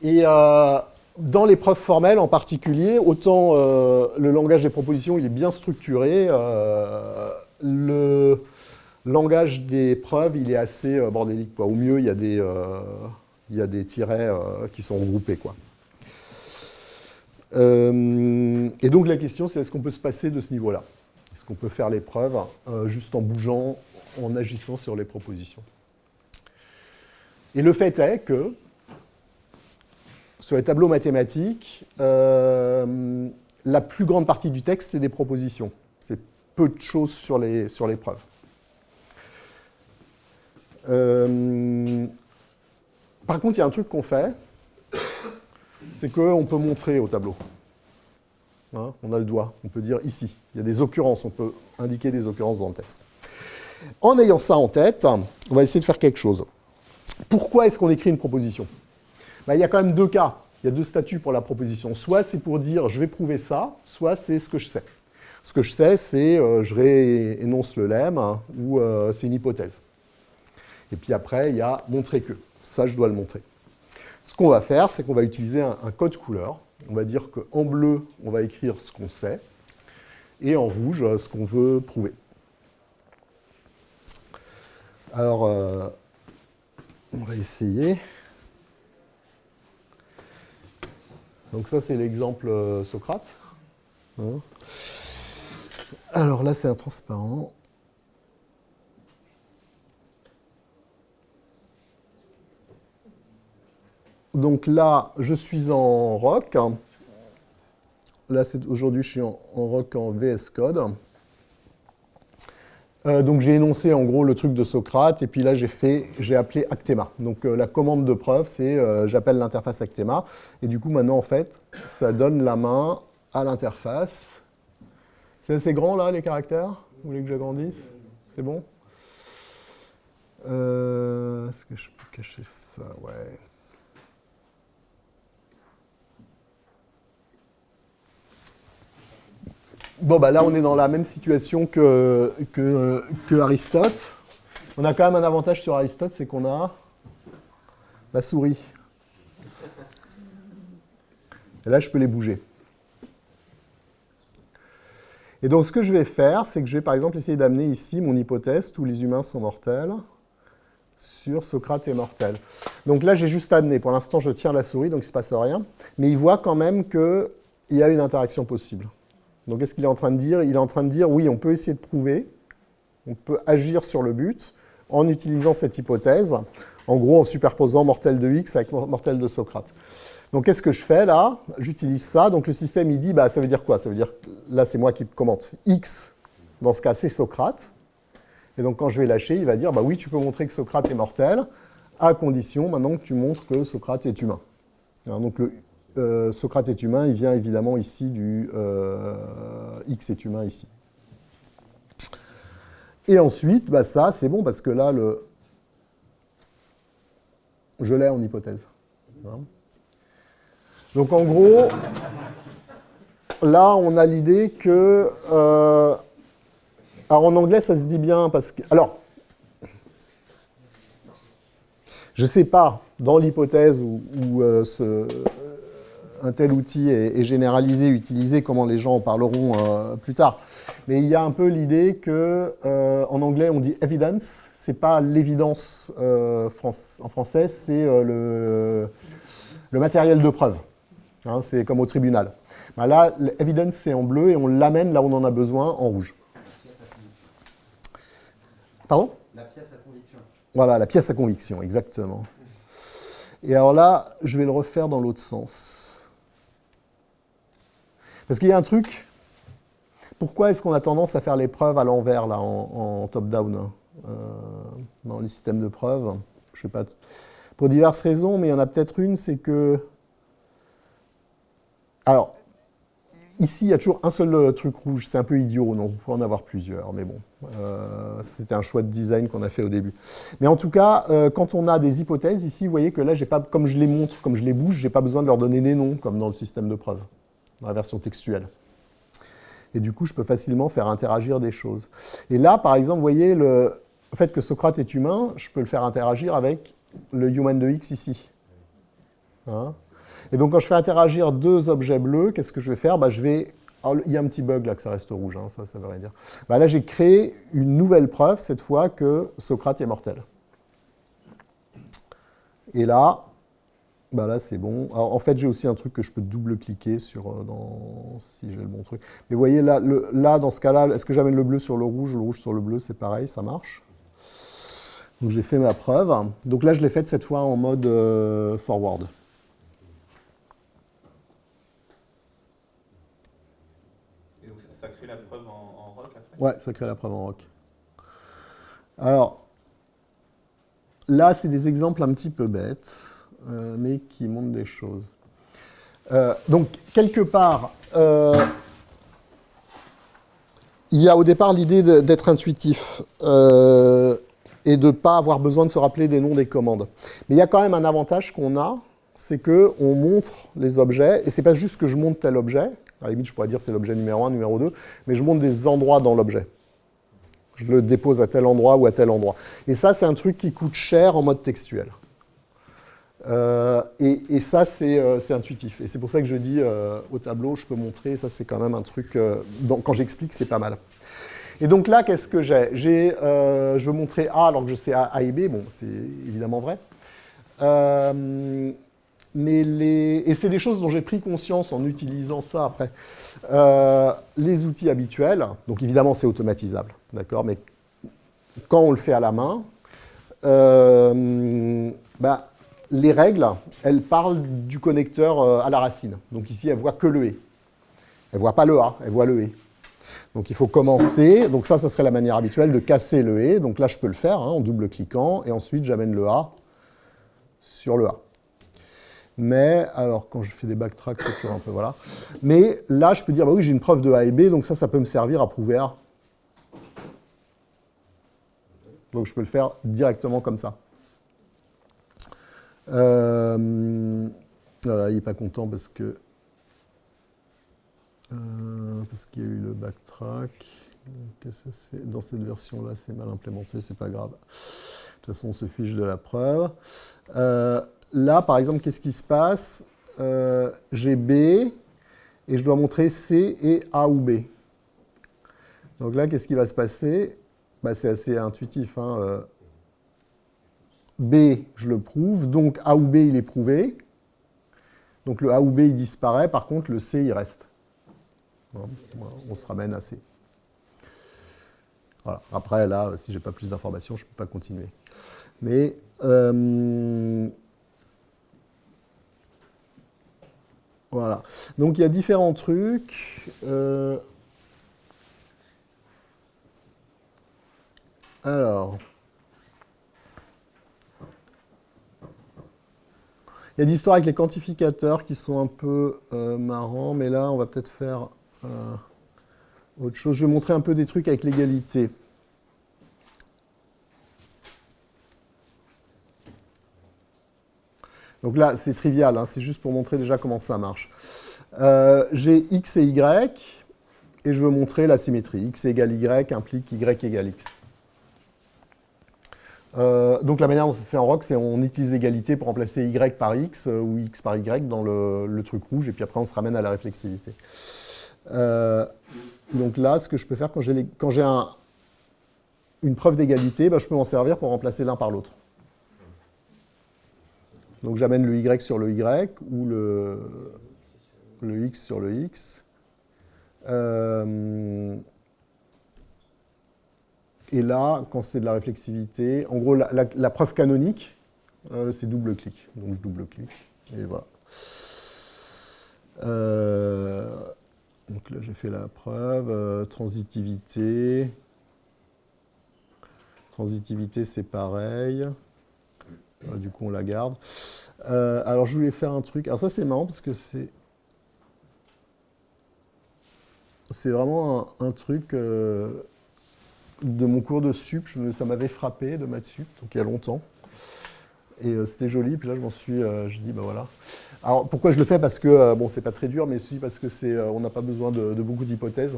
Et dans les preuves formelles en particulier, autant le langage des propositions il est bien structuré, le langage des preuves il est assez bordélique, quoi. Au mieux, il y a des tirets qui sont regroupés, quoi. Et donc la question, c'est est-ce qu'on peut se passer de ce niveau-là? Est-ce qu'on peut faire les preuves juste en bougeant, en agissant sur les propositions? Et le fait est que, sur les tableaux mathématiques, la plus grande partie du texte, c'est des propositions. C'est peu de choses sur les preuves. Par contre, il y a un truc qu'on fait, c'est qu'on peut montrer au tableau. Hein, on a le doigt, on peut dire ici. Il y a des occurrences, on peut indiquer des occurrences dans le texte. En ayant ça en tête, on va essayer de faire quelque chose. Pourquoi est-ce qu'on écrit une proposition? Il y a quand même 2 cas. Il y a 2 statuts pour la proposition. Soit c'est pour dire je vais prouver ça, soit c'est ce que je sais. Ce que je sais, c'est je réénonce le lemme, hein, ou c'est une hypothèse. Et puis après, il y a montrer que. Ça, je dois le montrer. Ce qu'on va faire, c'est qu'on va utiliser un code couleur. On va dire qu'en bleu, on va écrire ce qu'on sait, et en rouge, ce qu'on veut prouver. Alors, on va essayer. Donc ça, c'est l'exemple Socrate. Hein. Alors là, c'est un transparent. Donc là, je suis en rock. Là, aujourd'hui, je suis en rock en VS Code. Donc j'ai énoncé en gros le truc de Socrate, et puis là j'ai appelé Actema. Donc la commande de preuve, c'est j'appelle l'interface Actema, et du coup maintenant en fait, ça donne la main à l'interface. C'est assez grand là les caractères? Vous voulez que j'agrandisse? C'est bon? Est-ce que je peux cacher ça? Ouais. Bon, bah là, on est dans la même situation que Aristote. On a quand même un avantage sur Aristote, c'est qu'on a la souris. Et là, je peux les bouger. Et donc, ce que je vais faire, c'est que je vais, par exemple, essayer d'amener ici mon hypothèse, tous les humains sont mortels, sur Socrate est mortel. Donc là, j'ai juste amené. Pour l'instant, je tiens la souris, donc il ne se passe rien. Mais il voit quand même qu'il y a une interaction possible. Donc, qu'est-ce qu'il est en train de dire? Il est en train de dire, oui, on peut essayer de prouver, on peut agir sur le but en utilisant cette hypothèse, en gros en superposant mortel de X avec mortel de Socrate. Donc, qu'est-ce que je fais là? J'utilise ça. Donc, le système, il dit, bah, ça veut dire quoi? Ça veut dire, là, c'est moi qui commente. X, dans ce cas, c'est Socrate. Et donc, quand je vais lâcher, il va dire, bah oui, tu peux montrer que Socrate est mortel, à condition, maintenant, que tu montres que Socrate est humain. Alors, donc, Socrate est humain, il vient évidemment ici du X est humain ici. Et ensuite, bah ça, c'est bon, parce que là, je l'ai en hypothèse. Hein. Donc en gros, là, on a l'idée que... alors en anglais, ça se dit bien, parce que... Alors, je ne sais pas, dans l'hypothèse où un tel outil est généralisé, utilisé, comment les gens en parleront plus tard. Mais il y a un peu l'idée que, en anglais, on dit evidence, c'est pas l'évidence en français, c'est le matériel de preuve. Hein, c'est comme au tribunal. Ben là, l'evidence, c'est en bleu et on l'amène là où on en a besoin en rouge. Pardon? La pièce à conviction. Voilà, la pièce à conviction, exactement. Et alors là, je vais le refaire dans l'autre sens. Parce qu'il y a un truc, pourquoi est-ce qu'on a tendance à faire les preuves à l'envers, là, en top-down, dans les systèmes de preuves? Je sais pas, pour diverses raisons, mais il y en a peut-être une, c'est que... Alors, ici, il y a toujours un seul truc rouge, c'est un peu idiot, non, on peut en avoir plusieurs, mais bon, c'était un choix de design qu'on a fait au début. Mais en tout cas, quand on a des hypothèses, ici, vous voyez que là, j'ai pas, comme je les montre, comme je les bouge, j'ai pas besoin de leur donner des noms, comme dans le système de preuve, dans la version textuelle. Et du coup, je peux facilement faire interagir des choses. Et là, par exemple, vous voyez, le fait que Socrate est humain, je peux le faire interagir avec le human de X ici. Hein? Et donc, quand je fais interagir deux objets bleus, qu'est-ce que je vais faire? Je vais... Alors, il y a un petit bug là, que ça reste rouge, hein, ça veut rien dire. Là, j'ai créé une nouvelle preuve, cette fois, que Socrate est mortel. Et là, là c'est bon. Alors, en fait, j'ai aussi un truc que je peux double-cliquer sur, si j'ai le bon truc. Mais vous voyez, là dans ce cas-là, est-ce que j'amène le bleu sur le rouge sur le bleu, c'est pareil, ça marche. Donc, j'ai fait ma preuve. Donc là, je l'ai faite cette fois en mode forward. Ça crée la preuve en rock après? Ouais, ça crée la preuve en rock. Alors, là, c'est des exemples un petit peu bêtes, mais qui montrent des choses. Donc, quelque part, il y a au départ l'idée d'être intuitif et de ne pas avoir besoin de se rappeler des noms des commandes. Mais il y a quand même un avantage qu'on a, c'est qu'on montre les objets, et ce n'est pas juste que je montre tel objet. À la limite, je pourrais dire c'est l'objet numéro 1, numéro 2, mais je montre des endroits dans l'objet. Je le dépose à tel endroit ou à tel endroit. Et ça, c'est un truc qui coûte cher en mode textuel. Et ça, c'est intuitif. Et c'est pour ça que je dis au tableau, je peux montrer, ça c'est quand même un truc, quand j'explique, c'est pas mal. Et donc là, qu'est-ce que j'ai? Je veux montrer A alors que je sais A et B, bon, c'est évidemment vrai. et c'est des choses dont j'ai pris conscience en utilisant ça après. Les outils habituels, donc évidemment c'est automatisable, d'accord, mais quand on le fait à la main, les règles, elles parlent du connecteur à la racine. Donc ici, elles ne voient que le et. Elles ne voient pas le a, elles voient le et. Donc il faut commencer, donc ça serait la manière habituelle de casser le et. Donc là, je peux le faire en double-cliquant, et ensuite j'amène le a sur le a. Mais, alors quand je fais des backtracks, c'est toujours un peu, voilà. Mais là, je peux dire, bah oui, j'ai une preuve de a et b, donc ça peut me servir à prouver a. Donc je peux le faire directement comme ça. Voilà, il n'est pas content parce qu'il y a eu le backtrack. Dans cette version-là, c'est mal implémenté, c'est pas grave. De toute façon, on se fiche de la preuve. Là, par exemple, qu'est-ce qui se passe? J'ai B et je dois montrer C et A ou B. Donc là, qu'est-ce qui va se passer? C'est assez intuitif. B, je le prouve, donc A ou B, il est prouvé. Donc le A ou B, il disparaît, par contre, le C, il reste. Voilà, on se ramène à C. Voilà. Après, là, si je n'ai pas plus d'informations, je ne peux pas continuer. Mais voilà. Donc il y a différents trucs. Alors, il y a des histoires avec les quantificateurs qui sont un peu marrants, mais là, on va peut-être faire autre chose. Je vais montrer un peu des trucs avec l'égalité. Donc là, c'est trivial, c'est juste pour montrer déjà comment ça marche. J'ai x et y, et je veux montrer la symétrie. X égale y implique y égale x. Donc la manière dont ça se fait en rock, c'est on utilise l'égalité pour remplacer y par x ou x par y dans le truc rouge, et puis après on se ramène à la réflexivité. Donc là, ce que je peux faire quand j'ai une preuve d'égalité, je peux m'en servir pour remplacer l'un par l'autre. Donc j'amène le y sur le y ou le x sur le x. Et là, quand c'est de la réflexivité, en gros, la preuve canonique, c'est double-clic. Donc je double-clique, et voilà. Donc là, j'ai fait la preuve. Transitivité. Transitivité, c'est pareil. Du coup, on la garde. Alors, je voulais faire un truc. Alors ça, c'est marrant parce que c'est vraiment un truc de mon cours de sup. Ça m'avait frappé de maths sup, donc il y a longtemps. Et c'était joli. Puis là, je dis, voilà. Alors, pourquoi je le fais? Parce que, c'est pas très dur, mais aussi parce que on n'a pas besoin de beaucoup d'hypothèses.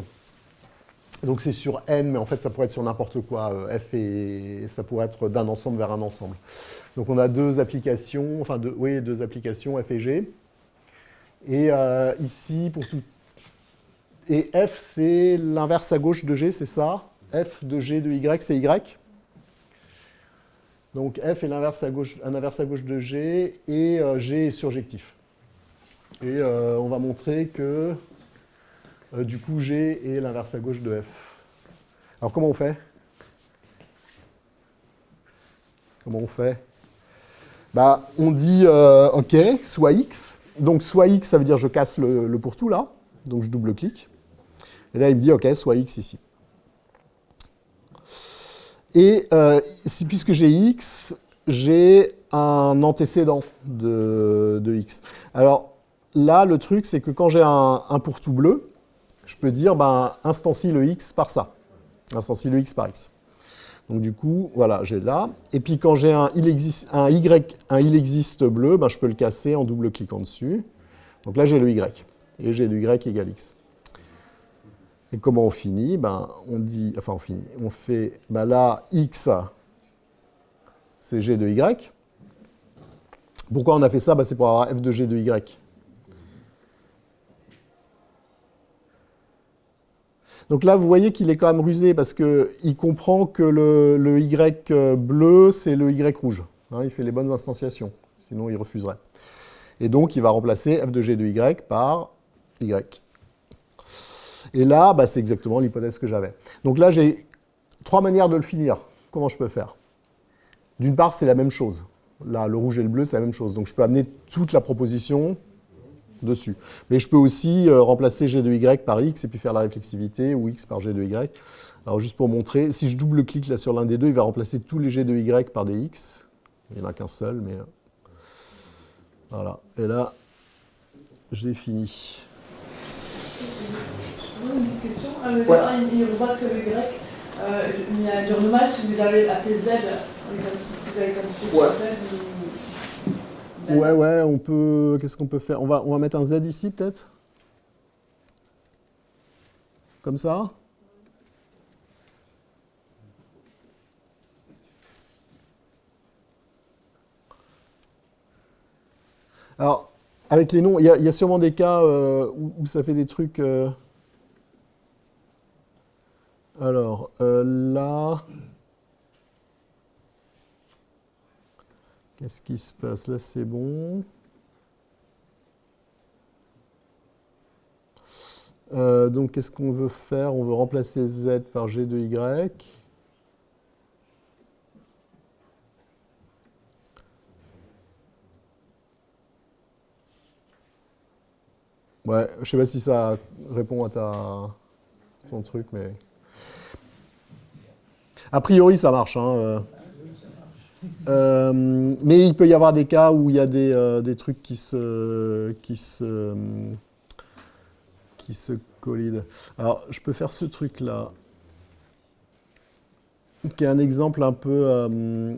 Donc c'est sur n, mais en fait ça pourrait être sur n'importe quoi, f et ça pourrait être d'un ensemble vers un ensemble. Donc on a deux applications, deux applications f et g. Et ici, pour tout... Et f, c'est l'inverse à gauche de g, c'est ça? F de g de y, c'est y. Donc f est un inverse à gauche de g, et g est surjectif. Et on va montrer que du coup, G est l'inverse à gauche de F. Alors, comment on fait? On dit, OK, soit X. Donc, soit X, ça veut dire je casse le pourtour, là. Donc, je double-clique. Et là, il me dit, OK, soit X ici. Et puisque j'ai X, j'ai un antécédent de X. Alors, là, le truc, c'est que quand j'ai un pourtour bleu, je peux dire, instancie le x par ça. Instancie le x par x. Donc du coup, voilà, j'ai là. Et puis quand j'ai un il existe bleu, je peux le casser en double-cliquant dessus. Donc là, j'ai le y. Et j'ai le y égale x. Et comment on finit? On fait, là, x, c'est g de y. Pourquoi on a fait ça? C'est pour avoir f de g de y. Donc là, vous voyez qu'il est quand même rusé parce qu'il comprend que le Y bleu, c'est le Y rouge. Il fait les bonnes instantiations, sinon il refuserait. Et donc, il va remplacer f de g de y par y. Et là, bah, c'est exactement l'hypothèse que j'avais. Donc là, j'ai 3 manières de le finir. Comment je peux faire? D'une part, c'est la même chose. Là, le rouge et le bleu, c'est la même chose. Donc, je peux amener toute la proposition dessus. Mais je peux aussi remplacer g de y par x et puis faire la réflexivité, ou x par g de y. Alors, juste pour montrer, si je double-clique là sur l'un des deux, il va remplacer tous les g de y par des x. Il n'y en a qu'un seul, mais... Voilà. Et là, j'ai fini. Une question. Il revoit que c'est le Y. Il y a du dommage si vous avez appelé Z. Si vous avez quantifié sur Z. Ouais, on peut. Qu'est-ce qu'on peut faire? On va mettre un Z ici, peut-être? Comme ça? Alors, avec les noms, il y a sûrement des cas où ça fait des trucs... Alors, là... Qu'est-ce qui se passe? Là, c'est bon. Donc, qu'est-ce qu'on veut faire? On veut remplacer Z par G de Y. Ouais, je sais pas si ça répond à ton truc, mais... A priori, ça marche. Hein. Mais il peut y avoir des cas où il y a des trucs qui se collident. Alors, je peux faire ce truc-là, qui est un exemple un peu...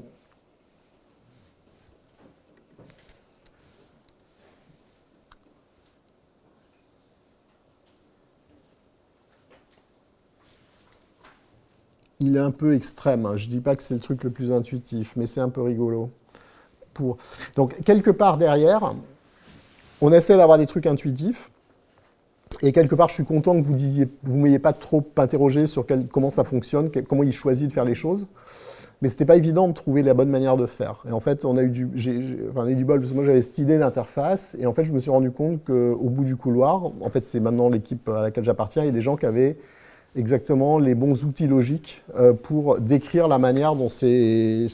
Il est un peu extrême. Hein. Je ne dis pas que c'est le truc le plus intuitif, mais c'est un peu rigolo. Donc, quelque part derrière, on essaie d'avoir des trucs intuitifs. Et quelque part, je suis content que vous ne m'ayez pas trop interrogé sur comment ça fonctionne, comment il choisit de faire les choses. Mais ce n'était pas évident de trouver la bonne manière de faire. Et en fait, on a eu du bol, parce que moi j'avais cette idée d'interface. Et en fait, je me suis rendu compte qu'au bout du couloir, en fait, c'est maintenant l'équipe à laquelle j'appartiens, il y a des gens qui avaient exactement les bons outils logiques pour décrire la manière dont ces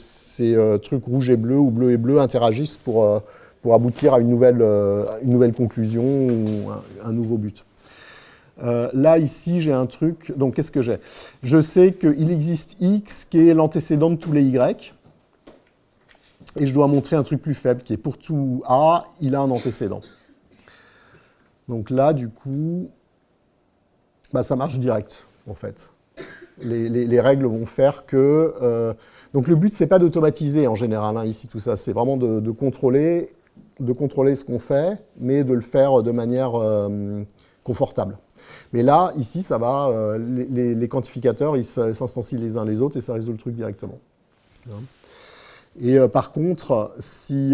trucs rouge et bleu ou bleu et bleu interagissent pour aboutir à une nouvelle conclusion ou un nouveau but. Là, ici, j'ai un truc. Donc, qu'est-ce que j'ai? Je sais qu'il existe X qui est l'antécédent de tous les Y. Et je dois montrer un truc plus faible qui est pour tout A, il a un antécédent. Donc là, du coup, bah, ça marche direct, en fait. Les règles vont faire que... donc le but, c'est pas d'automatiser en général, hein, ici, tout ça. C'est vraiment de contrôler ce qu'on fait, mais de le faire de manière confortable. Mais là, ici, ça va, les quantificateurs, ils s'instancient les uns les autres et ça résout le truc directement. Et par contre, si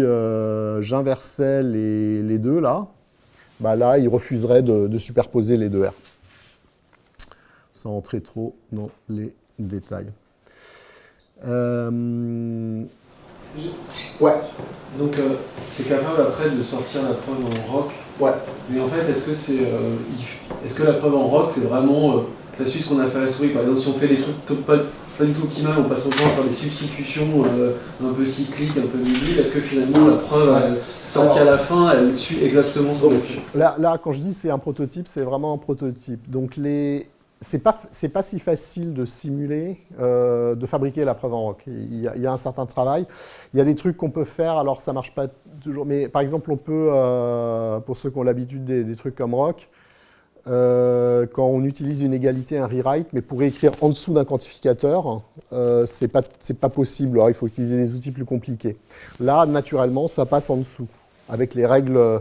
j'inversais les deux là, bah là, ils refuseraient de superposer les deux R. Sans entrer trop dans les détails. Ouais. Donc, c'est capable après de sortir la preuve en rock. Ouais. Mais en fait, est-ce que la preuve en rock, c'est vraiment, ça suit ce qu'on a fait à la souris? Par exemple, si on fait des trucs pas du tout optimales, on passe son temps à faire des substitutions un peu cycliques, un peu nubiles, est-ce que finalement la preuve sortie à la fin, elle suit exactement ce qu'on a fait? Là, quand je dis c'est un prototype, c'est vraiment un prototype. Donc c'est pas si facile de simuler, de fabriquer la preuve en rock. Il y a un certain travail. Il y a des trucs qu'on peut faire, alors ça marche pas toujours, mais par exemple, on peut, pour ceux qui ont l'habitude des trucs comme rock, quand on utilise une égalité, un rewrite, mais pour écrire en dessous d'un quantificateur, c'est pas possible. Alors, il faut utiliser des outils plus compliqués. Là, naturellement, ça passe en dessous, avec les règles.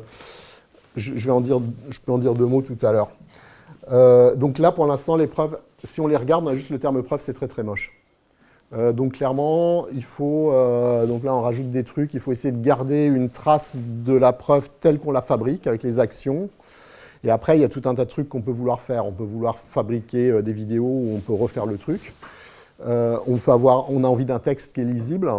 Je peux en dire 2 mots tout à l'heure. Donc là, pour l'instant, les preuves, si on les regarde, on a juste le terme preuve, c'est très très moche. Donc clairement, il faut, donc là on rajoute des trucs, il faut essayer de garder une trace de la preuve telle qu'on la fabrique, avec les actions. Et après, il y a tout un tas de trucs qu'on peut vouloir faire. On peut vouloir fabriquer des vidéos où on peut refaire le truc. On a envie d'un texte qui est lisible,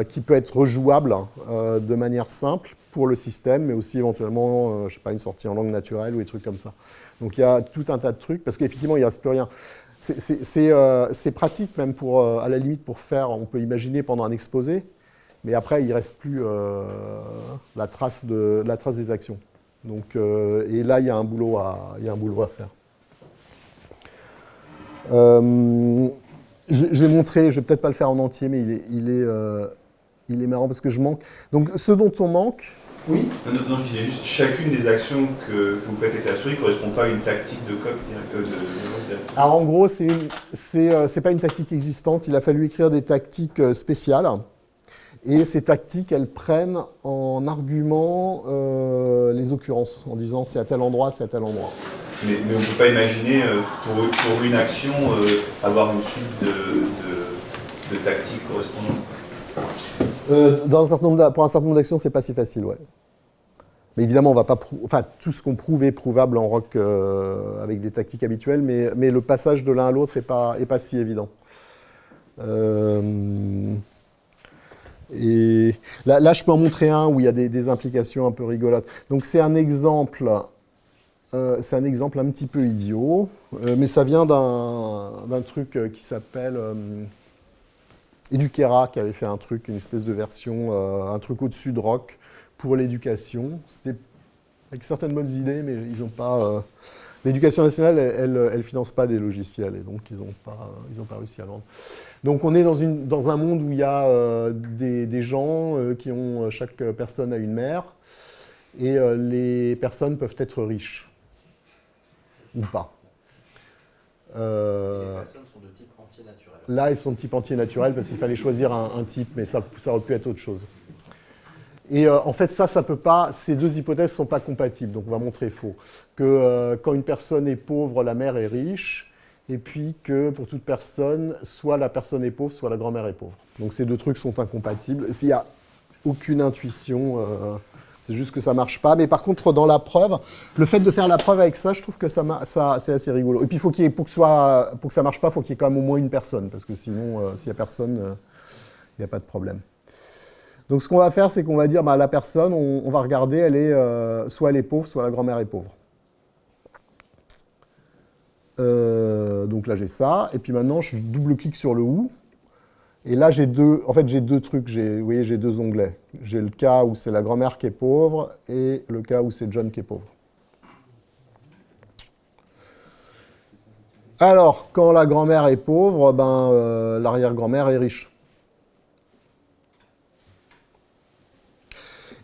qui peut être rejouable de manière simple. pour le système, mais aussi éventuellement, je sais pas, une sortie en langue naturelle ou des trucs comme ça. Donc il y a tout un tas de trucs, parce qu'effectivement, il ne reste plus rien. C'est pratique même pour, à la limite, pour faire, on peut imaginer pendant un exposé, mais après, il ne reste plus la trace des actions. Donc, et là, il y a un boulot à faire. Je vais montrer, je ne vais peut-être pas le faire en entier, mais il est marrant parce que je manque. Donc, ce dont on manque, oui. Non, je disais juste, chacune des actions que vous faites avec la souris ne correspond pas à une tactique de coq Alors, en gros, c'est pas une tactique existante. Il a fallu écrire des tactiques spéciales. Et ces tactiques, elles prennent en argument les occurrences, en disant c'est à tel endroit, c'est à tel endroit. Mais on ne peut pas imaginer, pour une action, avoir une suite de tactiques correspondantes. Pour un certain nombre d'actions, c'est pas si facile, ouais. Mais évidemment, on va pas tout ce qu'on prouve est prouvable en rock avec des tactiques habituelles, mais le passage de l'un à l'autre est pas si évident. Et là, je peux en montrer un où il y a des implications un peu rigolotes. Donc, c'est un exemple un petit peu idiot, mais ça vient d'un truc qui s'appelle Eduquera, qui avait fait un truc, une espèce de version, un truc au-dessus de Rock pour l'éducation. C'était avec certaines bonnes idées, mais ils n'ont pas... L'éducation nationale, elle finance pas des logiciels, et donc ils n'ont pas réussi à vendre. Donc on est dans un monde où il y a des gens qui ont, chaque personne a une mère, et les personnes peuvent être riches, ou pas. Les personnes sont de type entier naturel. Là, elles sont de type entier naturel, parce qu'il fallait choisir un type, mais ça aurait pu être autre chose. Et en fait, ça peut pas, ces deux hypothèses ne sont pas compatibles, donc on va montrer faux. Que quand une personne est pauvre, la mère est riche, et puis que pour toute personne, soit la personne est pauvre, soit la grand-mère est pauvre. Donc ces deux trucs sont incompatibles. S'il n'y a aucune intuition, c'est juste que ça ne marche pas. Mais par contre, dans la preuve, le fait de faire la preuve avec ça, je trouve que ça c'est assez rigolo. Et puis, pour que ça ne marche pas, il faut qu'il y ait quand même au moins une personne, parce que sinon, s'il n'y a personne, il n'y a pas de problème. Donc ce qu'on va faire, c'est qu'on va dire, la personne, on va regarder, soit elle est pauvre, soit la grand-mère est pauvre. Donc là, j'ai ça. Et puis maintenant, je double-clique sur le « ou ». Et là, j'ai deux trucs. Vous voyez, j'ai deux onglets. J'ai le cas où c'est la grand-mère qui est pauvre et le cas où c'est John qui est pauvre. Alors, quand la grand-mère est pauvre, l'arrière-grand-mère est riche.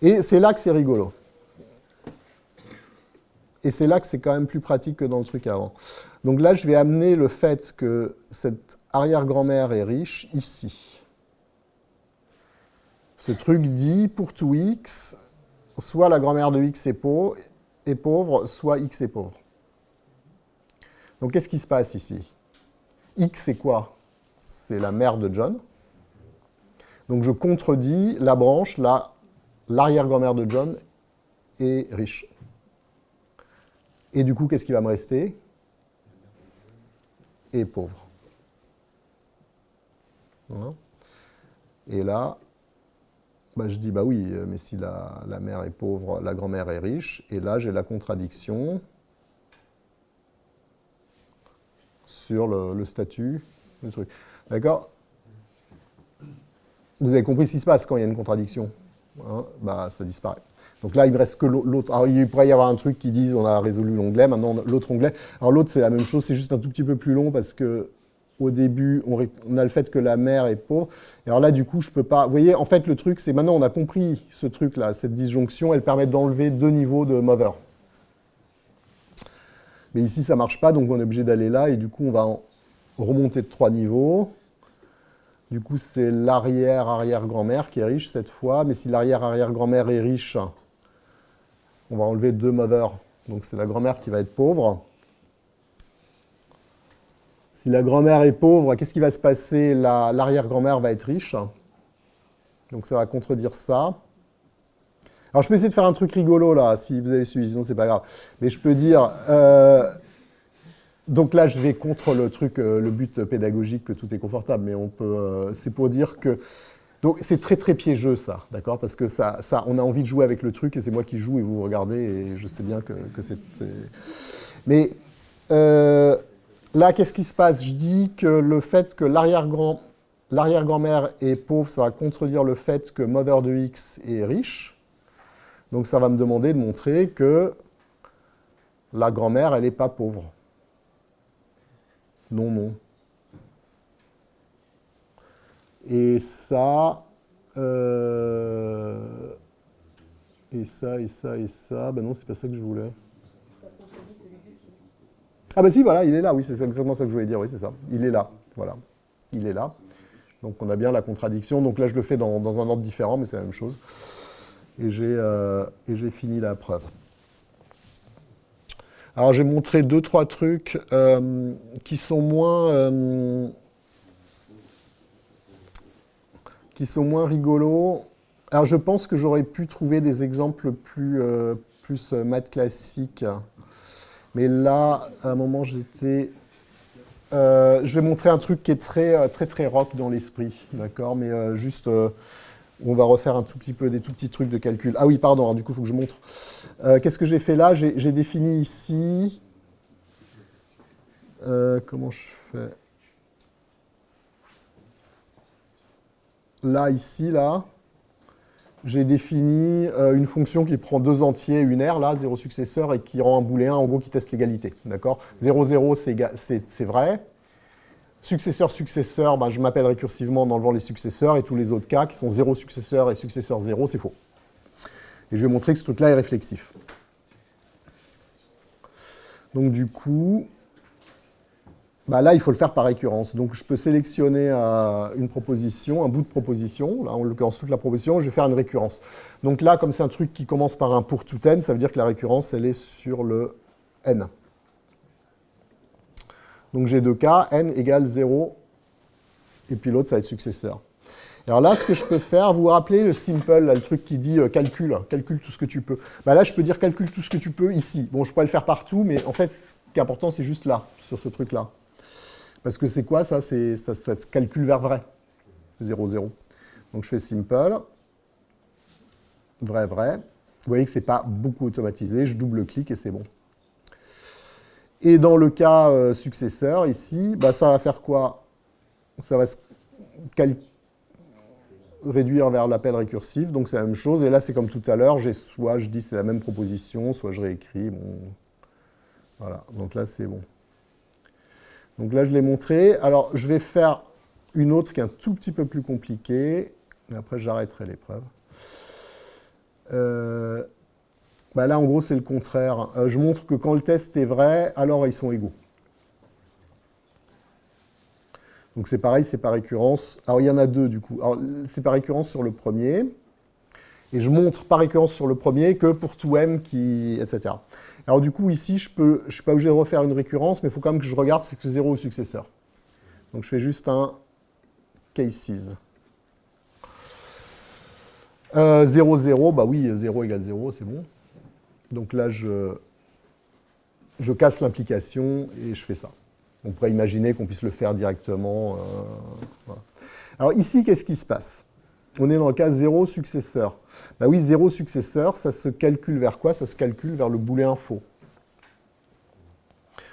Et c'est là que c'est rigolo. Et c'est là que c'est quand même plus pratique que dans le truc avant. Donc là, je vais amener le fait que cette arrière-grand-mère est riche ici. Ce truc dit, pour tout x, soit la grand-mère de x est pauvre, soit x est pauvre. Donc qu'est-ce qui se passe ici? X, c'est quoi? C'est la mère de John. Donc je contredis la branche, l'arrière-grand-mère de John est riche. Et du coup, qu'est-ce qui va me rester? Et pauvre. Voilà. Et là, je dis, oui, mais si la mère est pauvre, la grand-mère est riche. Et là, j'ai la contradiction sur le statut du truc. D'accord? Vous avez compris ce qui se passe quand il y a une contradiction? Ça disparaît. Donc là, il ne reste que l'autre. Alors, il pourrait y avoir un truc qui dise on a résolu l'onglet, maintenant l'autre onglet. Alors l'autre, c'est la même chose, c'est juste un tout petit peu plus long parce que au début, on a le fait que la mère est pauvre. Et alors là, du coup, je peux pas... Vous voyez, en fait, le truc, c'est maintenant, on a compris ce truc-là, cette disjonction, elle permet d'enlever 2 niveaux de mother. Mais ici, ça ne marche pas, donc on est obligé d'aller là, et du coup, on va remonter de 3 niveaux. Du coup, c'est l'arrière-arrière-grand-mère qui est riche cette fois, mais si l'arrière-arrière-grand-mère est riche, on va enlever 2 mother, donc c'est la grand-mère qui va être pauvre. Si la grand-mère est pauvre, qu'est-ce qui va se passer? L'arrière-grand-mère va être riche, donc ça va contredire ça. Alors je peux essayer de faire un truc rigolo là, si vous avez suivi, sinon c'est pas grave. Mais je peux dire... donc là, je vais contre le truc, le but pédagogique que tout est confortable, mais on peut... c'est pour dire que Donc c'est très très piégeux ça, d'accord? Parce que ça, on a envie de jouer avec le truc et c'est moi qui joue et vous regardez et je sais bien que c'est... Mais là, qu'est-ce qui se passe? Je dis que le fait que l'arrière-grand-mère est pauvre, ça va contredire le fait que mother de x est riche. Donc ça va me demander de montrer que la grand-mère, elle n'est pas pauvre. Non, non. Et ça, et ça, ben non, c'est pas ça que je voulais. Ah ben si, voilà, il est là, oui, c'est exactement ça que je voulais dire, oui, c'est ça. Il est là, voilà. Il est là. Donc on a bien la contradiction. Donc là, je le fais dans un ordre différent, mais c'est la même chose. Et j'ai fini la preuve. Alors j'ai montré 2-3 trucs qui sont moins rigolos. Alors je pense que j'aurais pu trouver des exemples plus maths classiques. Mais là, à un moment, j'étais... je vais montrer un truc qui est très rock dans l'esprit, d'accord? Mais juste, on va refaire un tout petit peu, des tout petits trucs de calcul. Ah oui, pardon, alors du coup, il faut que je montre. Qu'est-ce que j'ai fait là? J'ai défini ici... comment je fais? Là, ici, là, j'ai défini une fonction qui prend 2 entiers, une R, là, 0 successeur, et qui rend un booléen, en gros, qui teste l'égalité. D'accord? 0, 0, c'est vrai. Successeur, successeur, ben, je m'appelle récursivement en enlevant les successeurs, et tous les autres cas qui sont 0 successeur et successeur 0, c'est faux. Et je vais montrer que ce truc-là est réflexif. Donc, du coup... Bah là, il faut le faire par récurrence. Donc, je peux sélectionner une proposition, un bout de proposition. Là, en l'occurrence, toute la proposition, je vais faire une récurrence. Donc là, comme c'est un truc qui commence par un pour tout n, ça veut dire que la récurrence, elle est sur le n. Donc, j'ai 2 cas, n égale 0, et puis l'autre, ça va être successeur. Alors là, ce que je peux faire, vous vous rappelez le simple, là, le truc qui dit calcule tout ce que tu peux. Bah là, je peux dire calcule tout ce que tu peux ici. Bon, je pourrais le faire partout, mais en fait, ce qui est important, c'est juste là, sur ce truc-là. Parce que c'est quoi ça? Ça se calcule vers vrai. 0, 0. Donc je fais simple. Vrai, vrai. Vous voyez que ce n'est pas beaucoup automatisé. Je double-clique et c'est bon. Et dans le cas successeur, ici, bah, ça va faire quoi? Ça va se réduire vers l'appel récursif. Donc c'est la même chose. Et là, c'est comme tout à l'heure. Soit je dis c'est la même proposition, soit je réécris. Bon. Voilà. Donc là, c'est bon. Donc là, je l'ai montré. Alors, je vais faire une autre qui est un tout petit peu plus compliquée. Et après, j'arrêterai l'épreuve. Bah là, en gros, c'est le contraire. Je montre que quand le test est vrai, alors ils sont égaux. Donc c'est pareil, c'est par récurrence. Alors, il y en a 2, du coup. Alors, c'est par récurrence sur le premier. Et je montre par récurrence sur le premier que pour tout m, etc. Alors du coup, ici, je ne suis pas obligé de refaire une récurrence, mais il faut quand même que je regarde si c'est 0 ou successeur. Donc je fais juste un cases. 0, 0, bah oui, 0 égale 0, c'est bon. Donc là, je casse l'implication et je fais ça. On pourrait imaginer qu'on puisse le faire directement. Voilà. Alors ici, qu'est-ce qui se passe? On est dans le cas 0 successeur. Bah oui, 0 successeur, ça se calcule vers quoi? Ça se calcule vers le booléen faux.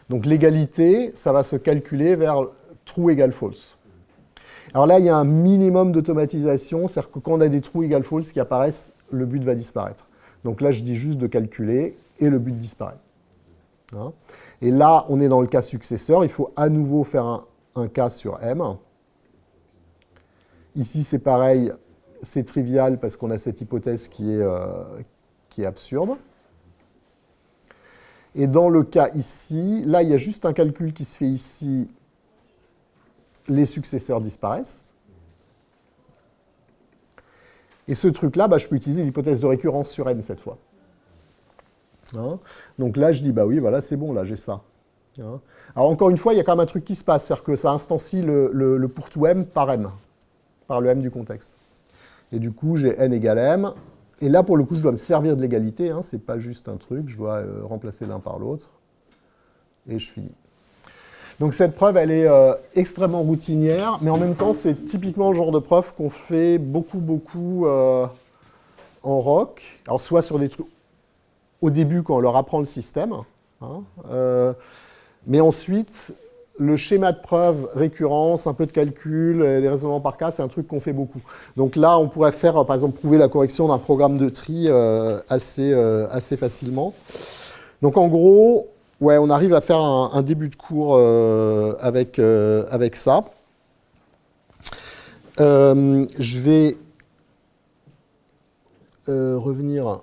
Donc l'égalité, ça va se calculer vers true égale false. Alors là, il y a un minimum d'automatisation, c'est-à-dire que quand on a des true égale false qui apparaissent, le but va disparaître. Donc là, je dis juste de calculer et le but disparaît. Hein? Et là, on est dans le cas successeur, il faut à nouveau faire un cas sur M. Ici, c'est pareil. C'est trivial parce qu'on a cette hypothèse qui est absurde. Et dans le cas ici, là, il y a juste un calcul qui se fait ici. Les successeurs disparaissent. Et ce truc-là, bah, je peux utiliser l'hypothèse de récurrence sur n cette fois. Hein? Donc là, je dis, bah oui, voilà, c'est bon, là, j'ai ça. Hein? Alors encore une fois, il y a quand même un truc qui se passe, c'est-à-dire que ça instancie le pour tout m par m, par le m du contexte. Et du coup, j'ai n égale m. Et là, pour le coup, je dois me servir de l'égalité. Hein, c'est pas juste un truc. Je dois remplacer l'un par l'autre. Et je finis. Donc cette preuve, elle est extrêmement routinière, mais en même temps, c'est typiquement le genre de preuve qu'on fait beaucoup en rock. Alors soit sur des trucs au début quand on leur apprend le système, hein, mais ensuite, le schéma de preuve, récurrence, un peu de calcul, des raisonnements par cas, c'est un truc qu'on fait beaucoup. Donc là, on pourrait faire, par exemple, prouver la correction d'un programme de tri assez facilement. Donc en gros, ouais, on arrive à faire un début de cours avec ça. Je vais revenir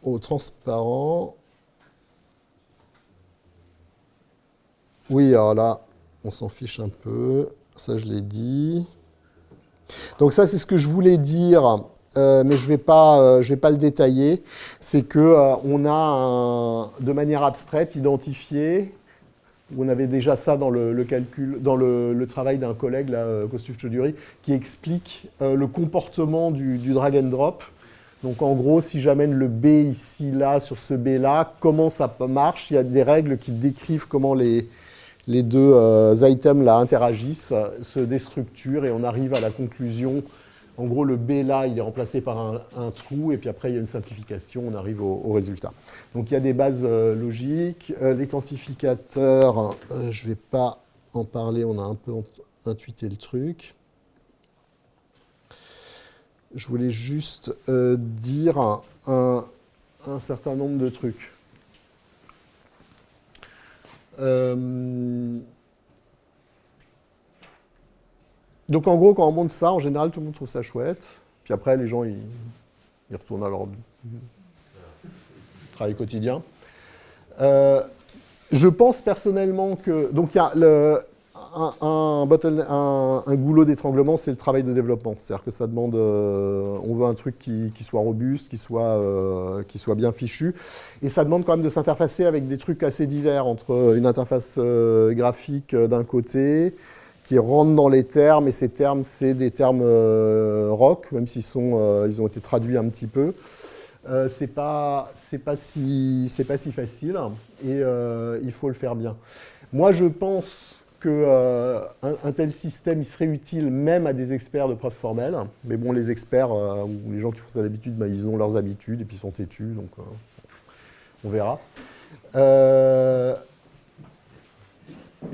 au transparent. Oui, alors là, on s'en fiche un peu. Ça, je l'ai dit. Donc ça, c'est ce que je voulais dire, mais je vais pas le détailler. C'est qu'on a, de manière abstraite, identifié, on avait déjà ça dans le calcul, dans le travail d'un collègue, là, Kostuf-Chaudhuri, qui explique le comportement du drag and drop. Donc en gros, si j'amène le B ici, là, sur ce B-là, comment ça marche? Il y a des règles qui décrivent comment les deux items là interagissent, se déstructurent et on arrive à la conclusion. En gros, le B là, il est remplacé par un trou et puis après, il y a une simplification, on arrive au résultat. Donc il y a des bases logiques. Les quantificateurs, je ne vais pas en parler, on a un peu intuité le truc. Je voulais juste dire un certain nombre de trucs. Donc en gros, quand on monte ça, en général, tout le monde trouve ça chouette. Puis après, les gens, ils retournent à leur travail quotidien. Je pense personnellement que... Donc il y a un goulot d'étranglement, c'est le travail de développement. C'est-à-dire que ça demande... on veut un truc qui soit robuste, qui soit bien fichu. Et ça demande quand même de s'interfacer avec des trucs assez divers, entre une interface graphique d'un côté, qui rentre dans les termes, et ces termes, c'est des termes rock, même s'ils ils ont été traduits un petit peu. C'est pas si facile, et il faut le faire bien. Moi, je pense qu'un tel système, il serait utile même à des experts de preuves formelles. Mais bon, les experts, ou les gens qui font ça d'habitude, ils ont leurs habitudes et puis ils sont têtus, donc on verra.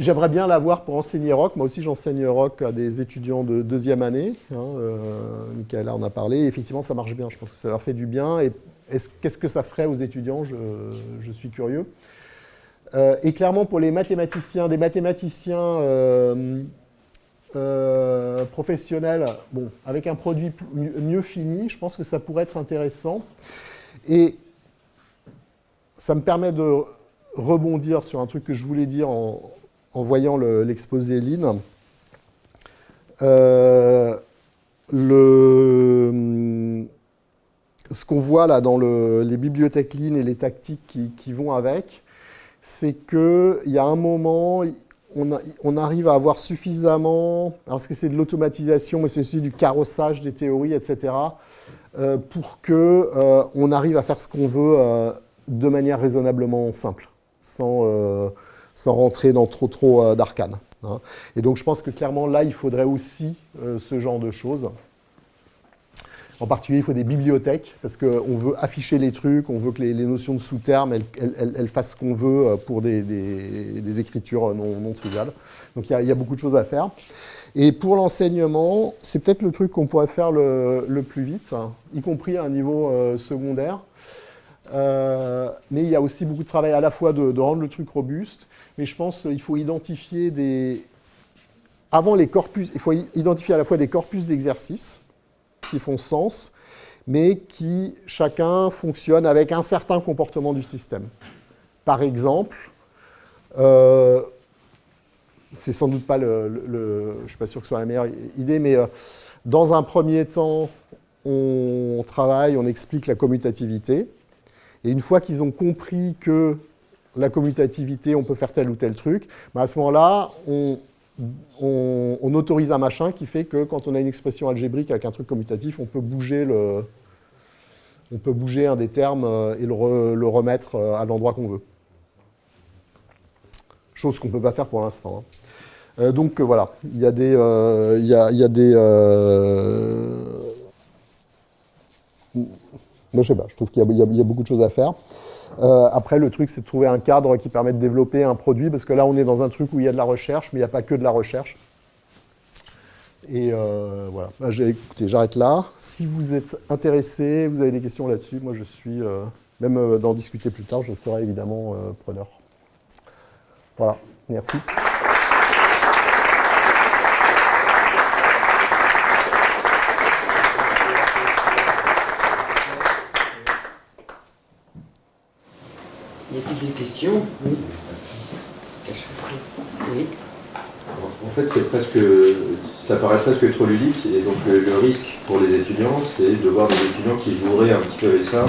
J'aimerais bien l'avoir pour enseigner rock. Moi aussi, j'enseigne rock à des étudiants de deuxième année. Michaela en a parlé. Et effectivement, ça marche bien. Je pense que ça leur fait du bien. Et qu'est-ce que ça ferait aux étudiants? Je suis curieux. Et clairement, pour les mathématiciens, des mathématiciens professionnels, bon, avec un produit mieux fini, je pense que ça pourrait être intéressant. Et ça me permet de rebondir sur un truc que je voulais dire en voyant l'exposé Lean. Ce qu'on voit là dans les bibliothèques Lean et les tactiques qui vont avec, c'est qu'il y a un moment, on arrive à avoir suffisamment, parce que c'est de l'automatisation, mais c'est aussi du carrossage des théories, etc., pour qu'on arrive à faire ce qu'on veut de manière raisonnablement simple, sans rentrer dans trop d'arcanes. Hein. Et donc je pense que clairement là, il faudrait aussi ce genre de choses. En particulier, il faut des bibliothèques, parce qu'on veut afficher les trucs, on veut que les notions de sous-termes, elles fassent ce qu'on veut pour des écritures non triviales. Donc il y a beaucoup de choses à faire. Et pour l'enseignement, c'est peut-être le truc qu'on pourrait faire le plus vite, hein, y compris à un niveau secondaire. Mais il y a aussi beaucoup de travail à la fois de rendre le truc robuste, mais je pense qu'il faut identifier avant les corpus, il faut identifier à la fois des corpus d'exercices qui font sens, mais qui chacun fonctionne avec un certain comportement du système. Par exemple, c'est sans doute pas je ne suis pas sûr que ce soit la meilleure idée, mais dans un premier temps, on travaille, on explique la commutativité, et une fois qu'ils ont compris que la commutativité, on peut faire tel ou tel truc, à ce moment-là, on autorise un machin qui fait que quand on a une expression algébrique avec un truc commutatif, on peut bouger un des termes et le remettre à l'endroit qu'on veut. chose qu'on ne peut pas faire pour l'instant. Hein. Donc voilà, il y a des... Moi, je sais pas, je trouve qu'il y a beaucoup de choses à faire. Après, le truc, c'est de trouver un cadre qui permet de développer un produit, parce que là, on est dans un truc où il y a de la recherche, mais il n'y a pas que de la recherche. Et voilà. Bah, écoutez, j'arrête là. Si vous êtes intéressé, vous avez des questions là-dessus, moi, je suis, même d'en discuter plus tard, je serai évidemment preneur. Voilà, merci. Y a-t-il des questions? Oui. Oui. En fait, ça paraît presque trop ludique, et donc le risque pour les étudiants, c'est de voir des étudiants qui joueraient un petit peu avec ça,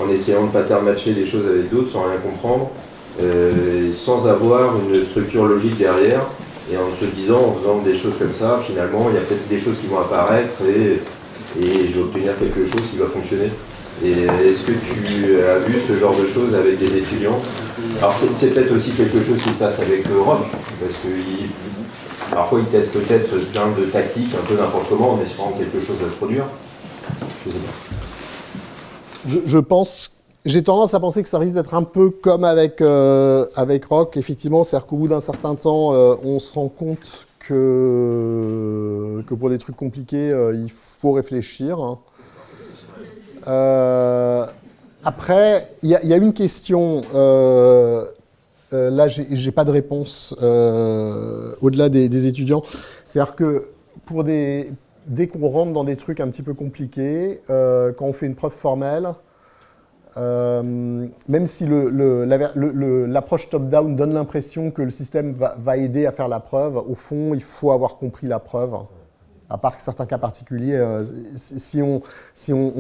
en essayant de pattern matcher des choses avec d'autres sans rien comprendre, sans avoir une structure logique derrière, et en se disant, en faisant des choses comme ça, finalement, il y a peut-être des choses qui vont apparaître, et je vais obtenir quelque chose qui va fonctionner. Et est-ce que tu as vu ce genre de choses avec des étudiants? Alors c'est peut-être aussi quelque chose qui se passe avec Rock, parce que parfois ils testent peut-être plein de tactiques, un peu n'importe comment, en espérant que quelque chose va se produire. Je sais pas. Je pense, j'ai tendance à penser que ça risque d'être un peu comme avec Rock, effectivement, c'est-à-dire qu'au bout d'un certain temps, on se rend compte que pour des trucs compliqués, il faut réfléchir. Hein. Après, il y a une question, là j'ai pas de réponse au-delà des étudiants, c'est-à-dire que dès qu'on rentre dans des trucs un petit peu compliqués, quand on fait une preuve formelle, même si l'approche top-down donne l'impression que le système va aider à faire la preuve, au fond, il faut avoir compris la preuve. À part certains cas particuliers, si on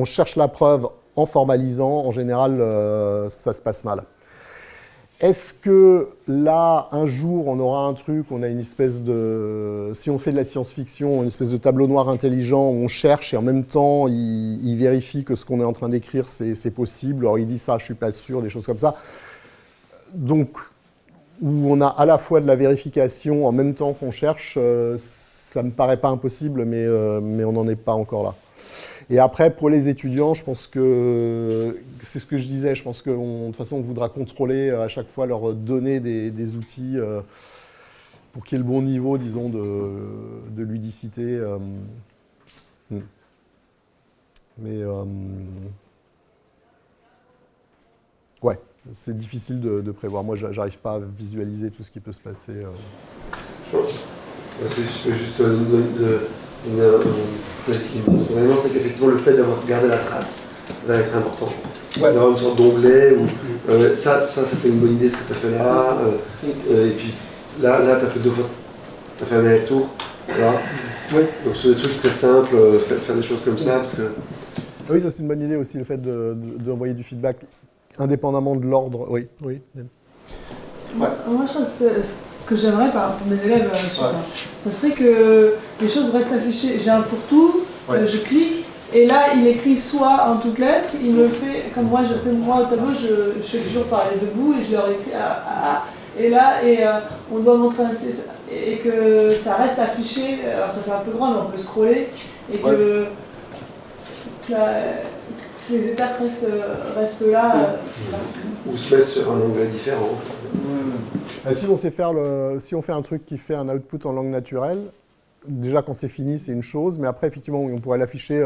cherche la preuve en formalisant, en général, ça se passe mal. Est-ce que là, un jour, on aura un truc, on a une espèce de... Si on fait de la science-fiction, une espèce de tableau noir intelligent où on cherche et en même temps, il vérifie que ce qu'on est en train d'écrire, c'est possible. Alors, il dit ça, je ne suis pas sûr, des choses comme ça. Donc, où on a à la fois de la vérification en même temps qu'on cherche, ça ne me paraît pas impossible, mais on n'en est pas encore là. Et après, pour les étudiants, je pense que, c'est ce que je disais, je pense que de toute façon, on voudra contrôler à chaque fois, leur donner des outils pour qu'il y ait le bon niveau, disons, de ludicité. Mais, ouais, c'est difficile de prévoir. Moi, j'arrive pas à visualiser tout ce qui peut se passer. C'est juste une élément, c'est qu'effectivement le fait d'avoir gardé la trace va être important. Ouais. D'avoir une sorte d'onglet où ça c'était une bonne idée ce que tu as fait là, et puis là tu as fait 2 fois, tu as fait un aller-retour. Ouais. Donc c'est des trucs très simples, faire des choses comme ça parce que. Oui, ça c'est une bonne idée aussi, le fait d'envoyer du feedback indépendamment de l'ordre. Oui. Ouais. Moi je pense que j'aimerais pour mes élèves, ça serait que les choses restent affichées. J'ai un pour-tout, je clique, et là il écrit soit en toutes lettres, il me fait, comme moi je fais moi au tableau, je fais toujours par les 2 bouts et je leur écris et là, on doit montrer et que ça reste affiché, alors ça fait un peu grand mais on peut scroller, et que les étapes restent là. Ou se mettre sur un onglet différent. Si on fait un truc qui fait un output en langue naturelle, déjà quand c'est fini, c'est une chose, mais après, effectivement, on pourrait l'afficher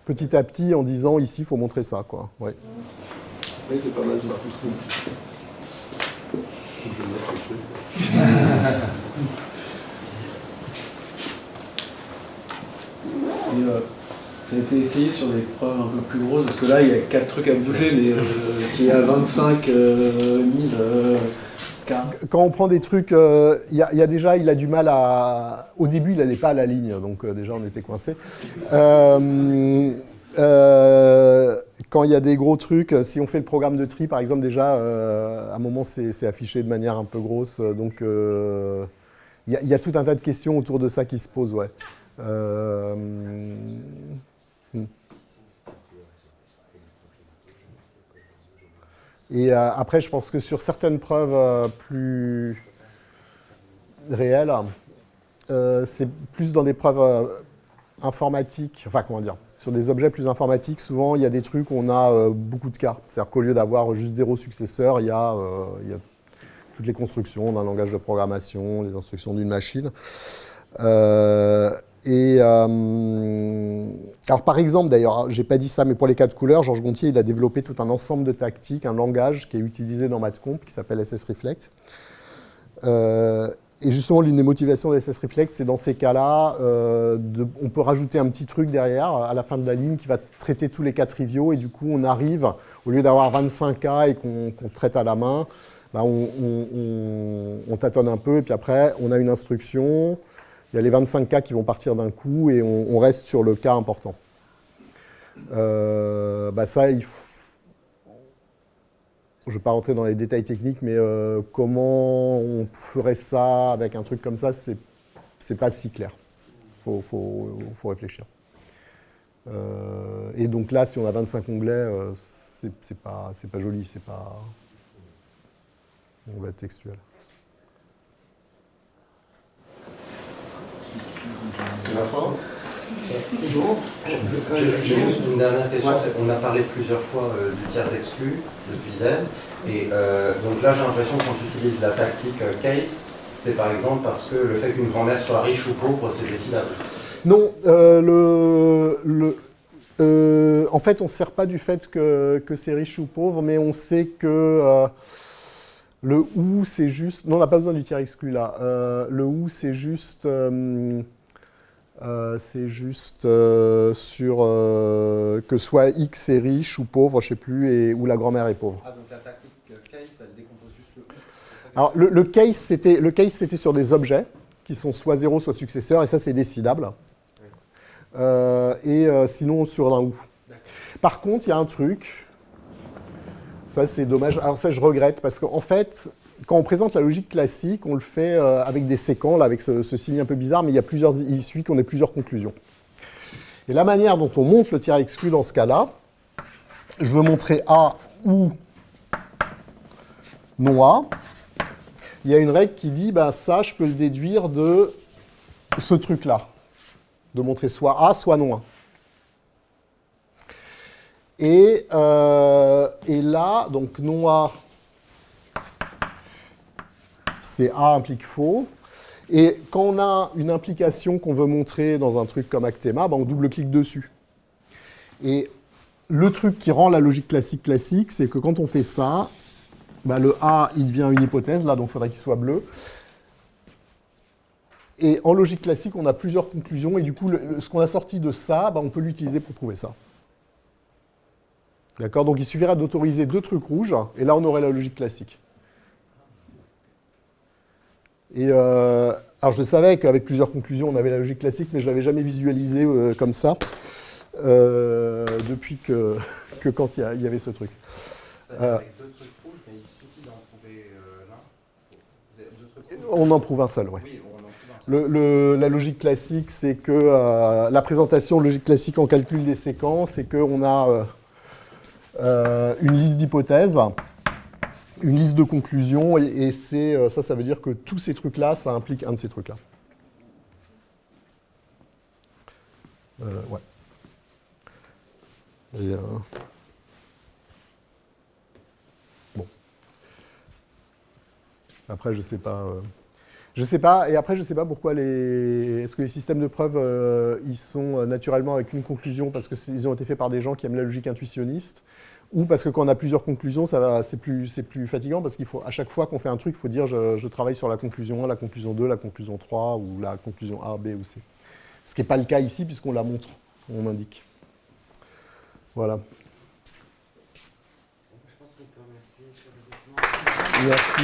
petit à petit en disant ici, il faut montrer ça, quoi. Ouais. Oui, c'est pas mal ça. Ça a été essayé sur des preuves un peu plus grosses, parce que là, il y a 4 trucs à bouger, mais s'il y a 25 000 cas... Quand on prend des trucs, il a du mal à... Au début, il n'allait pas à la ligne, donc déjà, on était coincés. Quand il y a des gros trucs, si on fait le programme de tri, par exemple, déjà, à un moment, c'est affiché de manière un peu grosse. Donc, il y a tout un tas de questions autour de ça qui se posent, ouais. Et après, je pense que sur certaines preuves plus réels. C'est plus dans des preuves informatiques, enfin comment dire, sur des objets plus informatiques, souvent il y a des trucs où on a beaucoup de cas. C'est-à-dire qu'au lieu d'avoir juste 0 successeur, il y a toutes les constructions d'un langage de programmation, les instructions d'une machine. Alors par exemple, d'ailleurs, j'ai pas dit ça, mais pour les cas de couleur, Georges Gontier, il a développé tout un ensemble de tactiques, un langage qui est utilisé dans MathComp, qui s'appelle SSReflect. Et justement, l'une des motivations de SSReflect, c'est dans ces cas-là, on peut rajouter un petit truc derrière, à la fin de la ligne, qui va traiter tous les cas triviaux, et du coup, on arrive, au lieu d'avoir 25 cas et qu'on traite à la main, bah, on tâtonne un peu, et puis après, on a une instruction, il y a les 25 cas qui vont partir d'un coup, et on reste sur le cas important. Bah ça, il faut... Je ne vais pas rentrer dans les détails techniques, mais comment on ferait ça avec un truc comme ça, c'est pas si clair. Faut réfléchir. Et donc là, si on a 25 onglets, c'est pas joli, c'est pas... On va être textuel. La fin. C'est bon. J'ai juste une dernière question. On a parlé plusieurs fois du tiers exclu depuis hier. Et donc là, j'ai l'impression que quand tu utilises la tactique case, c'est par exemple parce que le fait qu'une grand-mère soit riche ou pauvre, c'est décidable. Non, en fait, on ne se sert pas du fait que c'est riche ou pauvre, mais on sait que le ou, c'est juste... Non, on n'a pas besoin du tiers exclu là. Le ou, c'est juste... sur que soit X est riche ou pauvre, je ne sais plus, ou la grand-mère est pauvre. Ah, donc la tactique case, elle décompose juste le ou. Alors, le case, c'était sur des objets qui sont soit 0, soit successeurs, et ça, c'est décidable. Oui. Sinon, sur un ou. Par contre, il y a un truc, ça, c'est dommage. Alors ça, je regrette, parce qu'en fait, quand on présente la logique classique, on le fait avec des séquents, là, avec ce signe un peu bizarre, mais il suffit qu'on ait plusieurs conclusions. Et la manière dont on montre le tiers exclu dans ce cas-là, je veux montrer A ou non A. Il y a une règle qui dit, ben, ça, je peux le déduire de ce truc-là, de montrer soit A, soit non A. Et là, donc non A, c'est A implique faux. Et quand on a une implication qu'on veut montrer dans un truc comme Actema, ben on double-clique dessus. Et le truc qui rend la logique classique, c'est que quand on fait ça, ben le A, il devient une hypothèse, là, donc il faudrait qu'il soit bleu. Et en logique classique, on a plusieurs conclusions, et du coup, ce qu'on a sorti de ça, ben on peut l'utiliser pour prouver ça. D'accord? Donc il suffirait d'autoriser 2 trucs rouges, et là, on aurait la logique classique. Et alors je savais qu'avec plusieurs conclusions, on avait la logique classique, mais je ne l'avais jamais visualisé comme ça, depuis que quand il y avait ce truc. Ça veut dire avec 2 trucs rouges, mais il suffit d'en trouver l'un. On en trouve un seul, oui. Oui, on en trouve un seul. La logique classique, c'est que la présentation logique classique en calcul des séquences, c'est qu'on a une liste d'hypothèses, une liste de conclusions, et ça veut dire que tous ces trucs-là, ça implique un de ces trucs-là. Ouais. Et, bon. Après, je sais pas. Et après, je sais pas pourquoi est-ce que les systèmes de preuve, ils sont naturellement avec une conclusion parce qu'ils ont été faits par des gens qui aiment la logique intuitionniste, ou parce que quand on a plusieurs conclusions, c'est plus fatigant, parce qu'il faut, à chaque fois qu'on fait un truc, il faut dire je travaille sur la conclusion 1, la conclusion 2, la conclusion 3, ou la conclusion A, B ou C. Ce qui n'est pas le cas ici, puisqu'on la montre, on indique. Voilà. Je pense qu'on peut remercier sur le document. Merci.